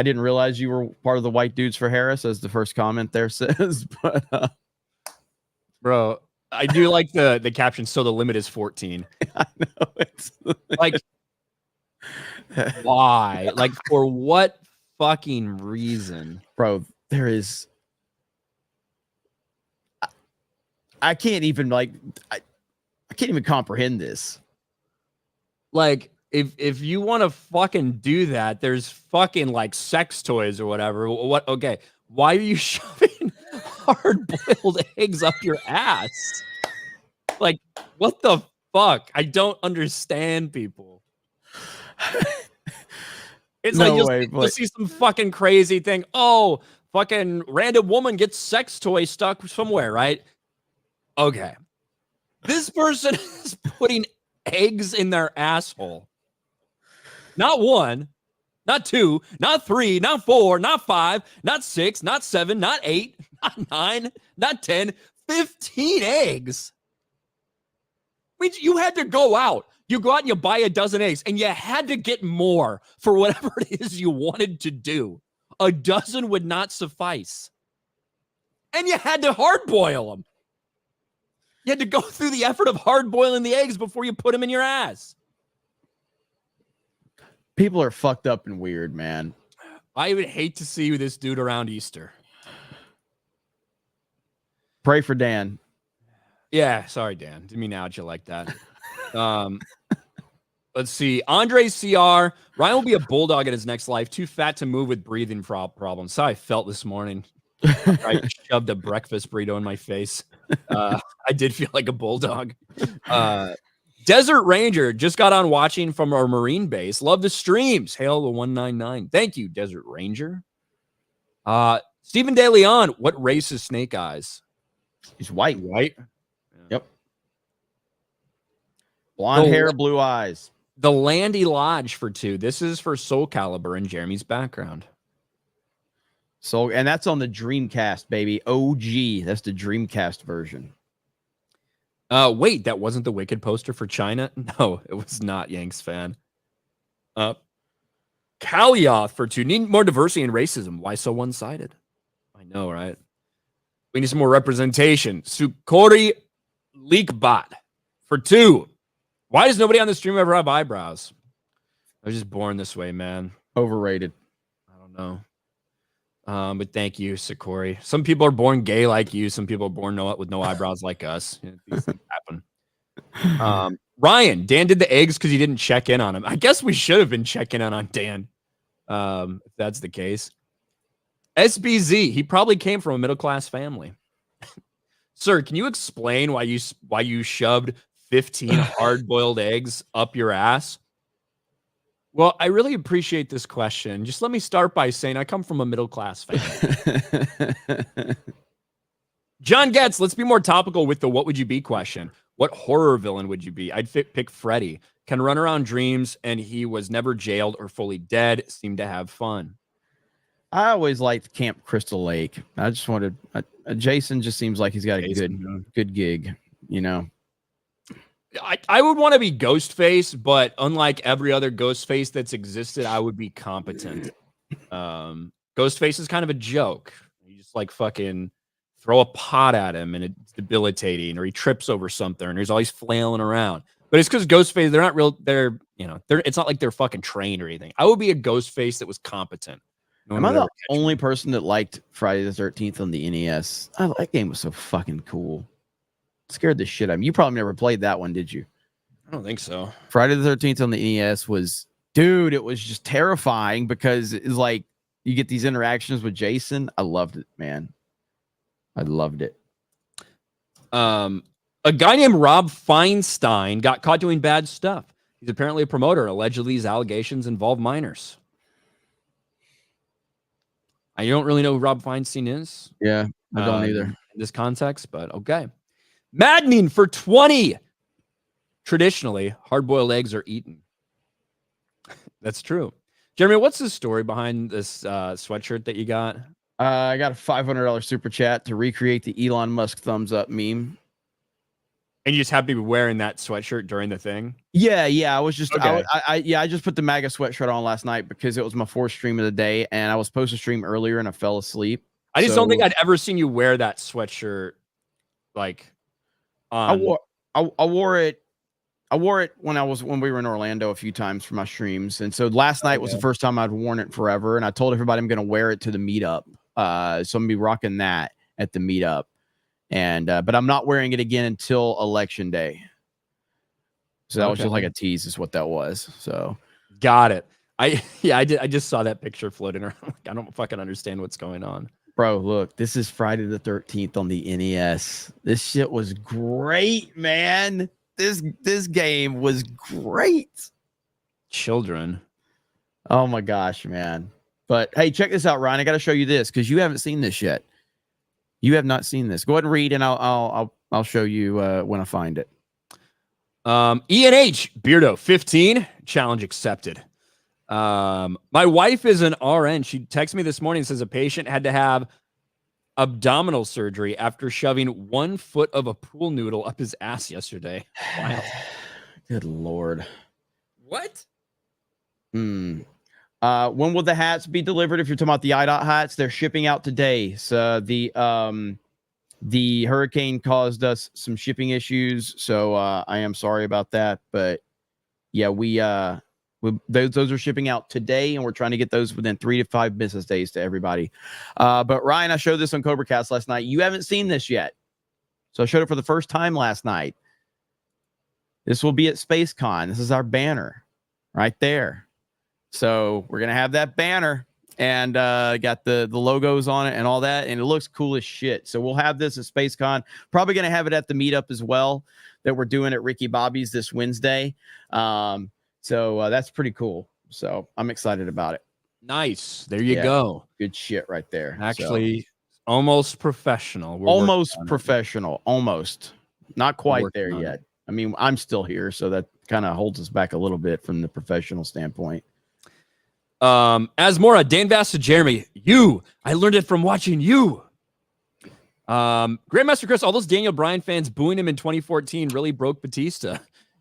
didn't realize you were part of the White Dudes for Harris, as the first comment there says. But bro, I do like the caption. So the limit is 14. I know it's like, why? Like, for what fucking reason, bro? There is. I can't even I can't even comprehend this. Like, if you want to fucking do that, there's fucking like sex toys or whatever. What? Okay, why are you shoving hard-boiled eggs up your ass? Like, what the fuck? I don't understand people. It's no like you'll see some fucking crazy thing. Oh, fucking random woman gets sex toy stuck somewhere, right? Okay. This person is putting eggs in their asshole. Not 1, not 2, not 3, not 4, not 5, not 6, not 7, not 8, not 9, not 10, 15 eggs. I mean, you had to go out. You go out and you buy a dozen eggs, and you had to get more for whatever it is you wanted to do. A dozen would not suffice. And you had to hard boil them. You had to go through the effort of hard boiling the eggs before you put them in your ass. People are fucked up and weird, man. I would hate to see this dude around Easter. Pray for Dan. Yeah, sorry, Dan. Didn't mean to out you like that. Let's see. Andre CR. Ryan will be a bulldog in his next life. Too fat to move with breathing problems. That's how I felt this morning. I shoved a breakfast burrito in my face. I did feel like a bulldog. Desert Ranger just got on watching from our Marine base. Love the streams. Hail the 199. Thank you, Desert Ranger. Stephen De Leon. What race is Snake Eyes? He's white. White. Yep. Blonde hair, blue eyes. The Landy Lodge for 2. This is for Soul Calibur in Jeremy's background. So, and that's on the Dreamcast, baby. OG. That's the Dreamcast version. Wait, that wasn't the Wicked poster for China? No, it was not, Yanks fan. Kalioth for 2. Need more diversity and racism. Why so one-sided? I know, right? We need some more representation. Sukori Leakbot for 2. Why does nobody on the stream ever have eyebrows? I was just born this way, man. Overrated. I don't know. But thank you, Sakori. Some people are born gay like you. Some people are born with no eyebrows like us. These things happen. Ryan, Dan did the eggs because he didn't check in on him. I guess we should have been checking in on Dan, if that's the case. SBZ, he probably came from a middle-class family. Sir, can you explain why you shoved 15 hard-boiled eggs up your ass? Well, I really appreciate this question. Just let me start by saying I come from a middle-class family. John Getz, let's be more topical with the what would you be question. What horror villain would you be? I'd pick Freddy. Can run around dreams, and he was never jailed or fully dead. Seemed to have fun. I always liked Camp Crystal Lake. I just wanted Jason. Just seems like he's got a good gig. You know. I would want to be Ghostface, but unlike every other Ghostface that's existed, I would be competent. Ghostface is kind of a joke. You just like fucking throw a pot at him and it's debilitating, or he trips over something and he's always flailing around. But it's because Ghostface, they're not real. It's not like they're fucking trained or anything. I would be a Ghostface that was competent. Am I the only person that liked Friday the 13th on the NES? That game was so fucking cool. Scared the shit out of me. You probably never played that one, did you? I don't think so. Friday the 13th on the NES was, dude, it was just terrifying because it's like you get these interactions with Jason. I loved it, man. I loved it. A guy named Rob Feinstein got caught doing bad stuff. He's apparently a promoter. Allegedly, these allegations involve minors. I don't really know who Rob Feinstein is. Yeah, I don't either. In this context, but okay. Maddening for 20. Traditionally, hard-boiled eggs are eaten. That's true. Jeremy, what's the story behind this sweatshirt that you got? I got a $500 super chat to recreate the Elon Musk thumbs up meme. And you just happy to be wearing that sweatshirt during the thing? Yeah. I was just, okay. I just put the MAGA sweatshirt on last night because it was my 4th stream of the day, and I was supposed to stream earlier and I fell asleep. I just don't think I'd ever seen you wear that sweatshirt. Like, I wore it when we were in Orlando a few times for my streams, and so last night was the first time I'd worn it forever. And I told everybody I'm going to wear it to the meetup, so I'm gonna be rocking that at the meetup. And but I'm not wearing it again until election day. So that was just like a tease, is what that was. So got it. I just saw that picture floating around. I don't fucking understand what's going on. Bro, look, this is Friday the 13th on the NES. This shit was great, man. This game was great. Children. Oh my gosh, man. But hey, check this out, Ryan. I got to show you this because you haven't seen this yet. You have not seen this. Go ahead and read, and I'll show you when I find it. ENH Beardo 15 challenge accepted. My wife is an RN. She texted me this morning and says a patient had to have abdominal surgery after shoving 1 foot of a pool noodle up his ass yesterday. Wild. Good Lord. What? When will the hats be delivered? If you're talking about the IDOT hats, they're shipping out today. So the hurricane caused us some shipping issues. So I am sorry about that. But yeah, those are shipping out today, and we're trying to get those within 3 to 5 business days to everybody. But Ryan, I showed this on CobraCast last night. You haven't seen this yet. So I showed it for the first time last night. This will be at SpaceCon. This is our banner right there. So we're going to have that banner, and got the logos on it and all that, and it looks cool as shit. So we'll have this at SpaceCon. Probably going to have it at the meetup as well that we're doing at Ricky Bobby's this Wednesday. So that's pretty cool. So I'm excited about it. Nice. There you go. Good shit right there. Actually, almost professional. Almost professional. Almost. Not quite there yet. I mean, I'm still here, so that kind of holds us back a little bit from the professional standpoint. Asmora, Dan Vasta, Jeremy, I learned it from watching you. Grandmaster Chris, all those Daniel Bryan fans booing him in 2014 really broke Bautista.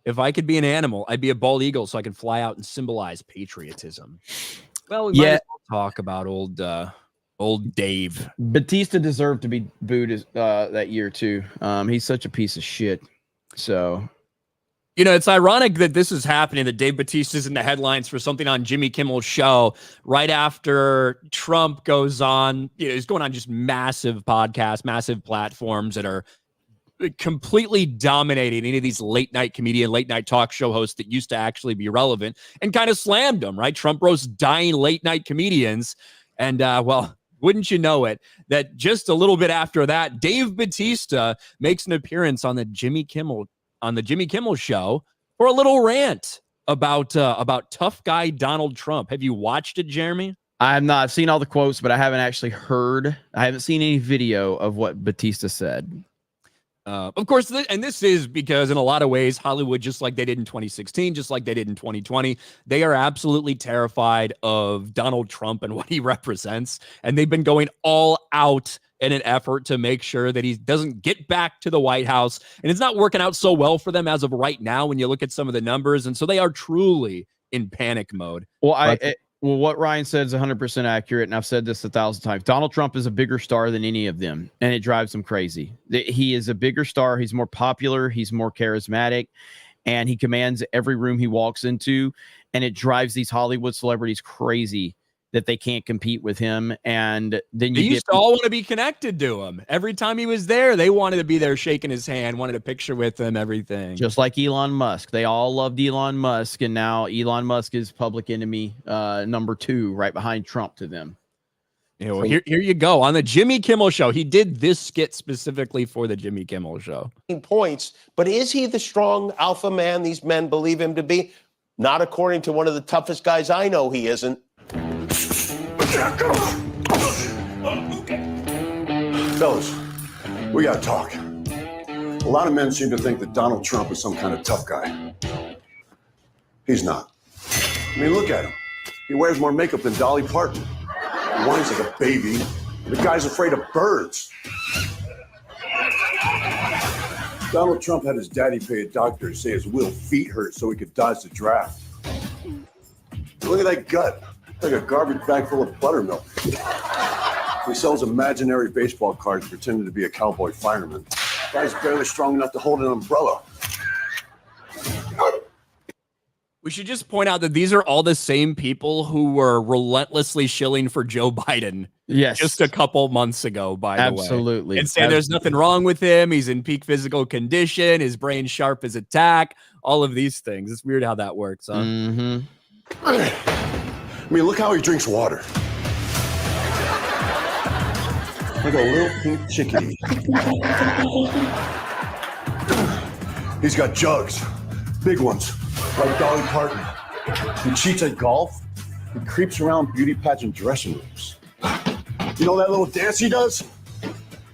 if I could be an animal, I'd be a bald eagle so I could fly out and symbolize patriotism. Well, we might as well talk about old Dave. Bautista deserved to be booed that year too. He's such a piece of shit. So, you know, it's ironic that this is happening, that Dave Bautista's in the headlines for something on Jimmy Kimmel's show right after Trump goes on. You know, he's going on just massive podcasts, massive platforms that are completely dominating any of these late night talk show hosts that used to actually be relevant, and kind of slammed them, right? Trump roasts dying late night comedians. And well, wouldn't you know it, that just a little bit after that, Dave Bautista makes an appearance on the Jimmy Kimmel show for a little rant about tough guy Donald Trump. Have you watched it, Jeremy? I have not. I've seen all the quotes, but I haven't actually heard. I haven't seen any video of what Bautista said. Of course, and this is because in a lot of ways, Hollywood, just like they did in 2016, just like they did in 2020, they are absolutely terrified of Donald Trump and what he represents. And they've been going all out in an effort to make sure that he doesn't get back to the White House. And it's not working out so well for them as of right now when you look at some of the numbers. And so they are truly in panic mode. Well, well, what Ryan said is 100% accurate, and I've said this 1,000 times. Donald Trump is a bigger star than any of them, and it drives them crazy. He is a bigger star. He's more popular. He's more charismatic, and he commands every room he walks into, and it drives these Hollywood celebrities crazy that they can't compete with him. And then they used to all want to be connected to him. Every time he was there, they wanted to be there shaking his hand, wanted a picture with him, everything. Just like Elon Musk. They all loved Elon Musk, and now Elon Musk is public enemy number 2, right behind Trump to them. Yeah, well, here you go. On the Jimmy Kimmel show, he did this skit specifically for the Jimmy Kimmel show. Points, but is he the strong alpha man these men believe him to be? Not according to one of the toughest guys I know, he isn't. Fellas, we gotta talk. A lot of men seem to think that Donald Trump is some kind of tough guy. He's not. I mean, look at him. He wears more makeup than Dolly Parton. He whines like a baby. The guy's afraid of birds. Donald Trump had his daddy pay a doctor to say his little feet hurt so he could dodge the draft. Look at that gut. Like a garbage bag full of buttermilk. He sells imaginary baseball cards pretending to be a cowboy fireman. Guy's barely strong enough to hold an umbrella. We should just point out that these are all the same people who were relentlessly shilling for Joe Biden. Yes. Just a couple months ago, by the way. Absolutely. And saying there's nothing wrong with him. He's in peak physical condition. His brain's sharp as a tack. All of these things. It's weird how that works, huh? Mm-hmm. I mean, look how he drinks water. Like a little pink chickadee. He's got jugs, big ones, like Dolly Parton. He cheats at golf. He creeps around beauty pageant dressing rooms. You know that little dance he does?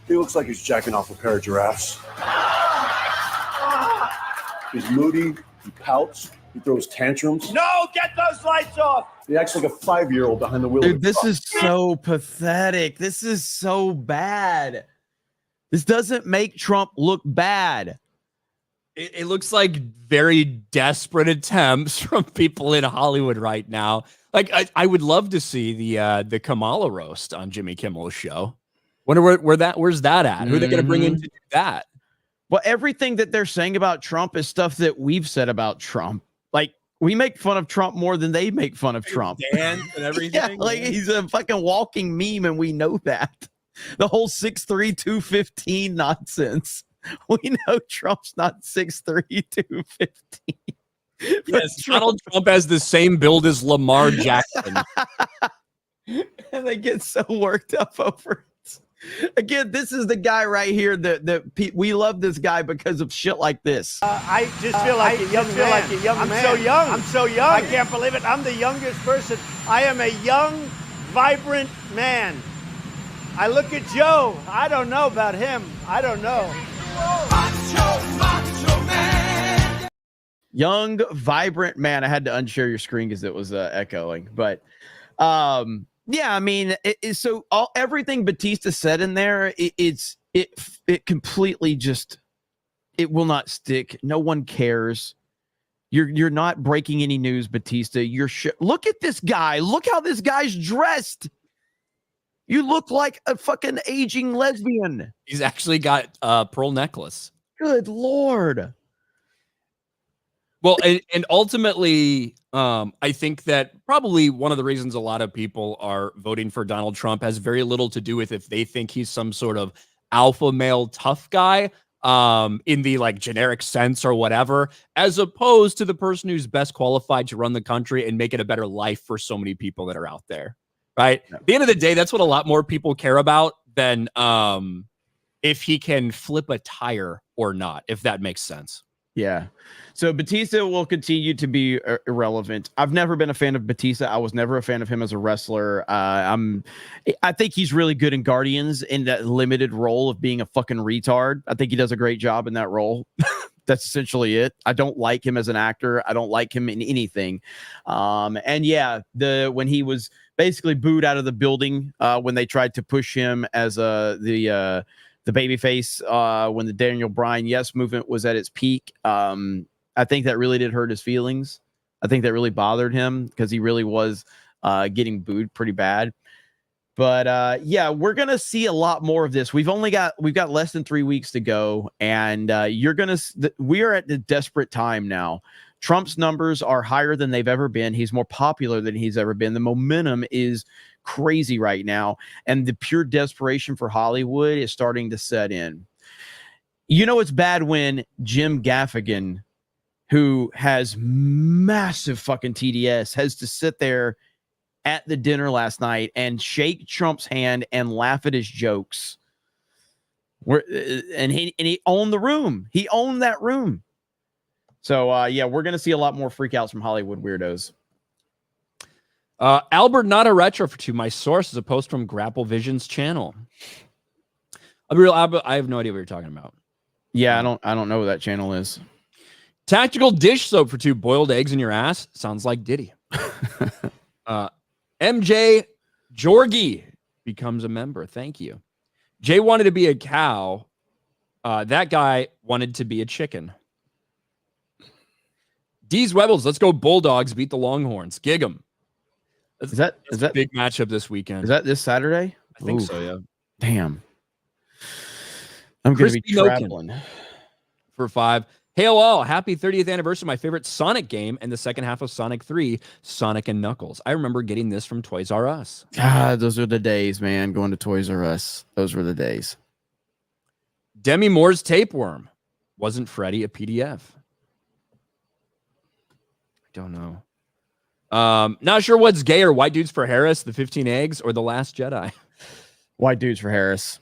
He looks like he's jacking off a pair of giraffes. He's moody, he pouts, he throws tantrums. No, get those lights off! He acts like a 5-year-old behind the wheel. Dude, this is so pathetic. This is so bad. This doesn't make Trump look bad. It looks like very desperate attempts from people in Hollywood right now. Like, I would love to see the Kamala roast on Jimmy Kimmel's show. Wonder where's that at? Who are they going to bring in to do that? Well, everything that they're saying about Trump is stuff that we've said about Trump. Like, we make fun of Trump more than they make fun of Trump. Dance and everything. Yeah, like he's a fucking walking meme, and we know that. The whole 6'3", 215 nonsense. We know Trump's not 6'3", 215. Yes, Donald Trump has the same build as Lamar Jackson. And they get so worked up over it. Again, this is the guy right here that we love this guy because of shit like this. I just feel like a young man. I'm so young. I'm so young. I can't believe it. I'm the youngest person. I am a young, vibrant man. I look at Joe. I don't know about him. I don't know. Macho man. Young, vibrant man. I had to unshare your screen because it was echoing. But yeah, I mean, so everything Bautista said in there, it completely just, it will not stick. No one cares. You're not breaking any news, Bautista. Look at this guy. Look how this guy's dressed. You look like a fucking aging lesbian. He's actually got a pearl necklace. Good Lord. Well, and ultimately, I think that probably one of the reasons a lot of people are voting for Donald Trump has very little to do with if they think he's some sort of alpha male tough guy in the like generic sense or whatever, as opposed to the person who's best qualified to run the country and make it a better life for so many people that are out there. Right. At the end of the day, that's what a lot more people care about than if he can flip a tire or not, if that makes sense. Yeah. So Bautista will continue to be irrelevant. I've never been a fan of Bautista. I was never a fan of him as a wrestler. I think he's really good in Guardians in that limited role of being a fucking retard. I think he does a great job in that role. That's essentially it. I don't like him as an actor. I don't like him in anything. And yeah, when he was basically booed out of the building when they tried to push him as the babyface when the Daniel Bryan Yes movement was at its peak. I think that really did hurt his feelings. I think that really bothered him because he really was getting booed pretty bad. But yeah, we're gonna see a lot more of this. We've got less than 3 weeks to go, and we are at the desperate time now. Trump's numbers are higher than they've ever been. He's more popular than he's ever been. The momentum is crazy right now, and the pure desperation for Hollywood is starting to set in. You know, it's bad when Jim Gaffigan, who has massive fucking TDS, has to sit there at the dinner last night and shake Trump's hand and laugh at his jokes. And he owned the room. He owned that room. So yeah, we're gonna see a lot more freakouts from Hollywood weirdos. Albert, not a retro for two. My source is a post from Grapple Vision's channel. I have no idea what you're talking about. Yeah, I don't know what that channel is. Tactical dish soap for two. Boiled eggs in your ass. Sounds like Diddy. MJ Jorgie becomes a member. Thank you. Jay wanted to be a cow. That guy wanted to be a chicken. D's Webbles, let's go Bulldogs beat the Longhorns. Gig 'em. Is that a big matchup this weekend? Is that this Saturday? I think so, yeah. Damn. I'm going to be traveling. For 5. Hail all. Happy 30th anniversary of my favorite Sonic game and the second half of Sonic 3, Sonic and Knuckles. I remember getting this from Toys R Us. Those are the days, man. Going to Toys R Us. Those were the days. Demi Moore's Tapeworm. Wasn't Freddy a PDF? I don't know. Not sure what's gayer, White Dudes for Harris, the 15 Eggs, or the Last Jedi. White Dudes for Harris.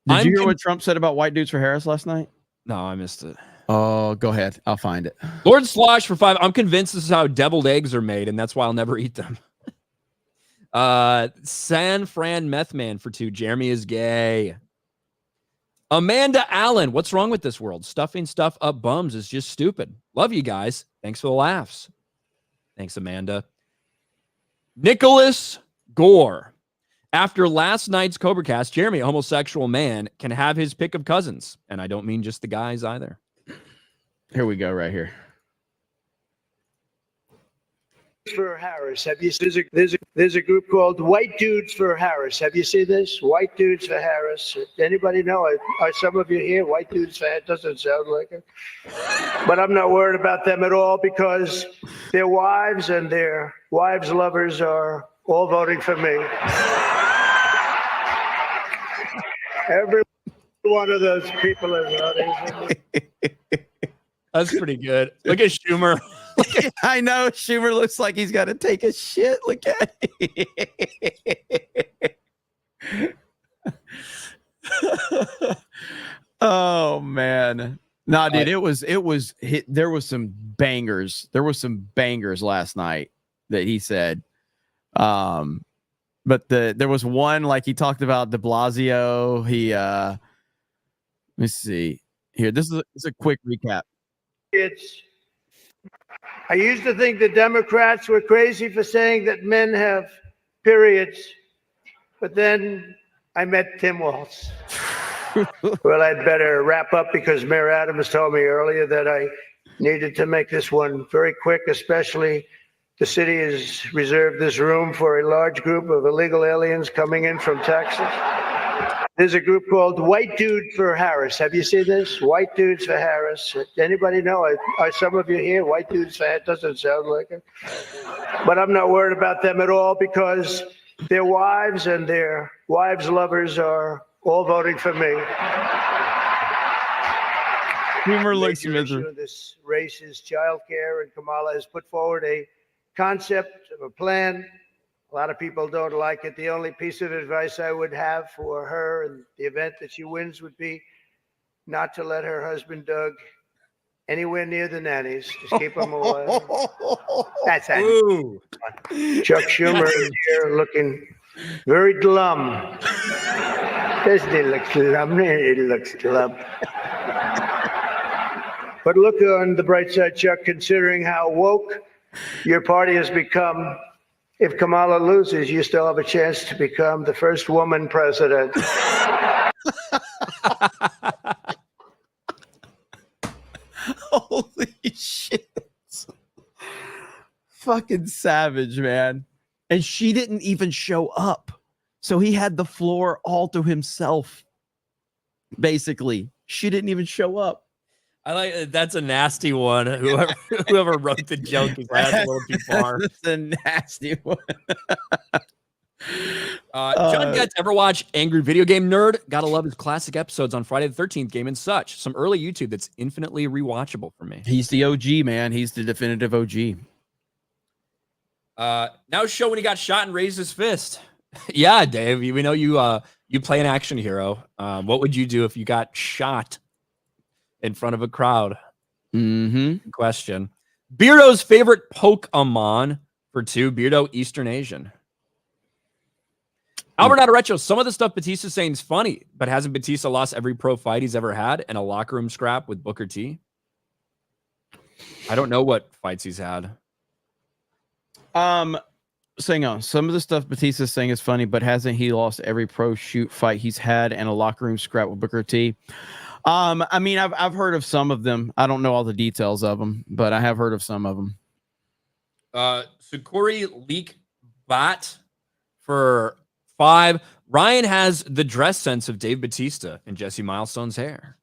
Did you hear what Trump said about White Dudes for Harris last night? No, I missed it. Oh, go ahead. I'll find it. Lord Slosh for 5. I'm convinced this is how deviled eggs are made, and that's why I'll never eat them. San Fran Meth Man for 2. Jeremy is gay. Amanda Allen. What's wrong with this world? Stuffing stuff up bums is just stupid. Love you guys. Thanks for the laughs. Thanks, Amanda. Nicholas Gore. After last night's Cobra Cast, Jeremy, a homosexual man, can have his pick of cousins. And I don't mean just the guys either. Here we go, right here. For Harris, have you seen there's a group called White Dudes for Harris? Have you seen this? White Dudes for Harris. Anybody know? Are some of you here? White Dudes for Harris doesn't sound like it, but I'm not worried about them at all because their wives and their wives' lovers are all voting for me. Every one of those people is voting for me. That's pretty good. Look at Schumer. I know Schumer looks like he's got to take a shit. Look at it. Oh man. Nah, dude, there was some bangers. There was some bangers last night that he said. But there was one, like he talked about de Blasio. Let me see here. This is a quick recap. I used to think the Democrats were crazy for saying that men have periods, but then I met Tim Walz. Well, I'd better wrap up because Mayor Adams told me earlier that I Needed to make this one very quick, especially the city has reserved this room for a large group of illegal aliens coming in from Texas. There's a group called White Dudes for Harris. Have you seen this? White Dudes for Harris. Anybody know? Are some of you here? White Dudes for Harris doesn't sound like it. But I'm not worried about them at all because their wives and their wives' lovers are all voting for me. Humor looks Major issue miserable. of this race is childcare, and Kamala has put forward a concept of a plan. A lot of people don't like it. The only piece of advice I would have for her in the event that she wins would be not to let her husband Doug anywhere near the nannies. Just keep them away. That's it. Ooh. Chuck Schumer is here looking very glum. Doesn't he look glum? He looks glum. But look on the bright side, Chuck, considering how woke your party has become. If Kamala loses, you still have a chance to become the first woman president. Holy shit. Fucking savage, man. And she didn't even show up. So he had the floor all to himself. Basically, she didn't even show up. I like that's a nasty one. Whoever wrote the joke is a little too far. That's a nasty one. John Getz, ever watch Angry Video Game Nerd? Gotta love his classic episodes on Friday the 13th game and such. Some early YouTube that's infinitely rewatchable for me. He's the OG, man. He's the definitive OG. Now show when he got shot and raised his fist. Yeah, Dave, we know you play an action hero. What would you do if you got shot in front of a crowd? Mm-hmm. Question. Beardo's favorite Pokemon for 2. Beardo Eastern Asian. Albert Adorecho, some of the stuff Batista's saying is funny, but hasn't Batista lost every pro fight he's ever had and a locker room scrap with Booker T? I don't know what fights he's had. Saying on some of the stuff Batista's saying is funny, but hasn't he lost every pro shoot fight he's had and a locker room scrap with Booker T? I mean, I've heard of some of them. I don't know all the details of them, but I have heard of some of them. Sukuri Leak Bot for 5. Ryan has the dress sense of Dave Bautista and Jesse Milestone's hair.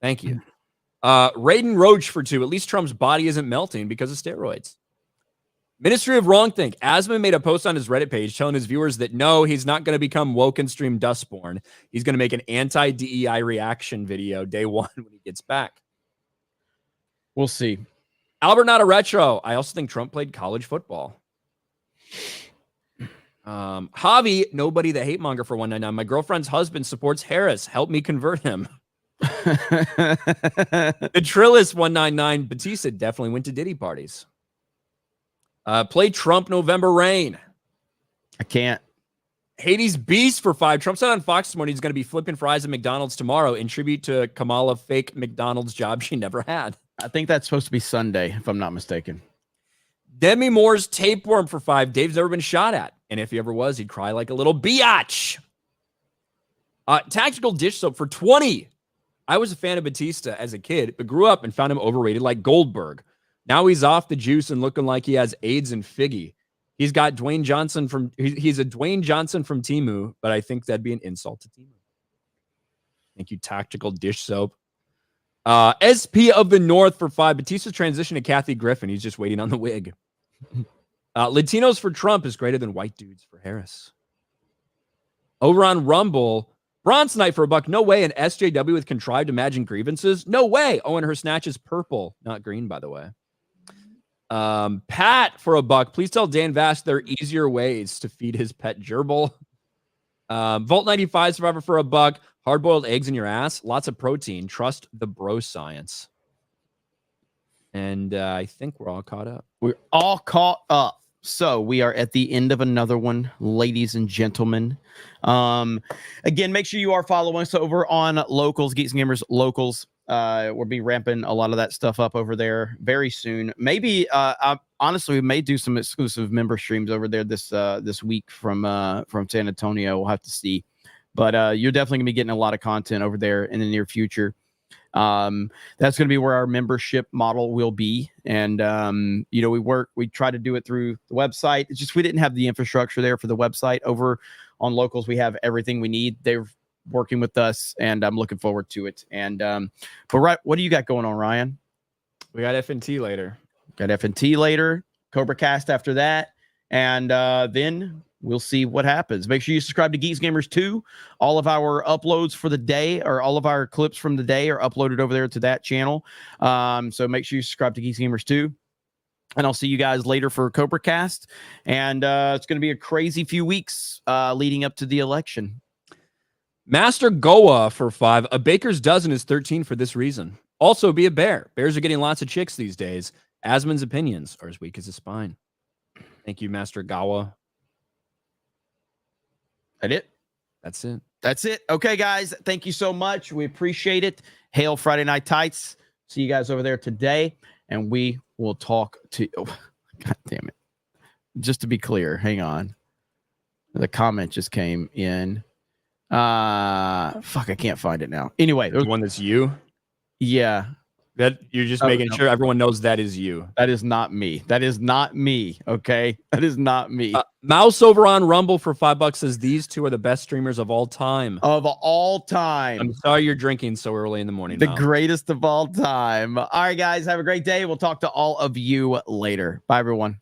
Thank you. Raiden Roach for 2. At least Trump's body isn't melting because of steroids. Ministry of Wrongthink. Asman made a post on his Reddit page telling his viewers that no, he's not going to become woke and stream Dustborn. He's going to make an anti-DEI reaction video day 1 when he gets back. We'll see. Albert Not a Retro. I also think Trump played college football. Javi, nobody the hate monger for 199. My girlfriend's husband supports Harris. Help me convert him. The Trillis 199. Batista definitely went to Diddy parties. Play Trump November Rain. I can't. Hades Beast for 5. Trump said on Fox this morning he's going to be flipping fries at McDonald's tomorrow in tribute to Kamala fake McDonald's job she never had. I think that's supposed to be Sunday, if I'm not mistaken. Demi Moore's tapeworm for 5. Dave's never been shot at. And if he ever was, he'd cry like a little biatch. Tactical Dish Soap for 20. I was a fan of Batista as a kid, but grew up and found him overrated like Goldberg. Now he's off the juice and looking like he has AIDS and Figgy. He's got Dwayne Johnson from, he's a Dwayne Johnson from Temu, but I think that'd be an insult to Temu. Thank you, Tactical Dish Soap. SP of the North for 5. Batista's transition to Kathy Griffin. He's just waiting on the wig. Latinos for Trump is greater than white dudes for Harris. Over on Rumble, Bronzonite for $1. No way. An SJW with contrived imagined grievances? No way. Oh, and her snatch is purple, not green, by the way. Pat for $1. Please tell Dan Vass there are easier ways to feed his pet gerbil. Volt 95 Survivor for $1. Hard-boiled eggs in your ass. Lots of protein. Trust the bro science. And I think we're all caught up. We're all caught up. So we are at the end of another one, ladies and gentlemen. Again, make sure you are following us over on Locals, Geeks Gamers Locals. We'll be ramping a lot of that stuff up over there very soon. Maybe, honestly, we may do some exclusive member streams over there this week from San Antonio. We'll have to see. But you're definitely gonna be getting a lot of content over there in the near future. That's going to be where our membership model will be. And, we try to do it through the website. It's just, we didn't have the infrastructure there for the website. Over on Locals, we have everything we need. They're working with us, and I'm looking forward to it. And, what do you got going on, Ryan? We got FNT later. Got FNT later, Cobra Cast after that. And then we'll see what happens. Make sure you subscribe to Geeks Gamers 2. All of our uploads for the day, or all of our clips from the day, are uploaded over there to that channel. So make sure you subscribe to Geeks Gamers 2. And I'll see you guys later for Cobra Cast. And it's going to be a crazy few weeks leading up to the election. Master Goa for 5. A baker's dozen is 13 for this reason. Also, be a bear. Bears are getting lots of chicks these days. Asman's opinions are as weak as his spine. Thank you, Master Gawa. That it? That's it. That's it. Okay, guys. Thank you so much. We appreciate it. Hail Friday Night Tights. See you guys over there today. And we will talk to... Oh, God damn it. Just to be clear, hang on. The comment just came in. Fuck, I can't find it now. Anyway. The one that's you? Yeah. That you're just making sure everyone knows that is you. That is not me. That is not me. Okay. That is not me. Mouse over on Rumble for $5 says these two are the best streamers of all time. Of all time. I'm sorry you're drinking so early in the morning. The greatest of all time. All right, guys. Have a great day. We'll talk to all of you later. Bye, everyone.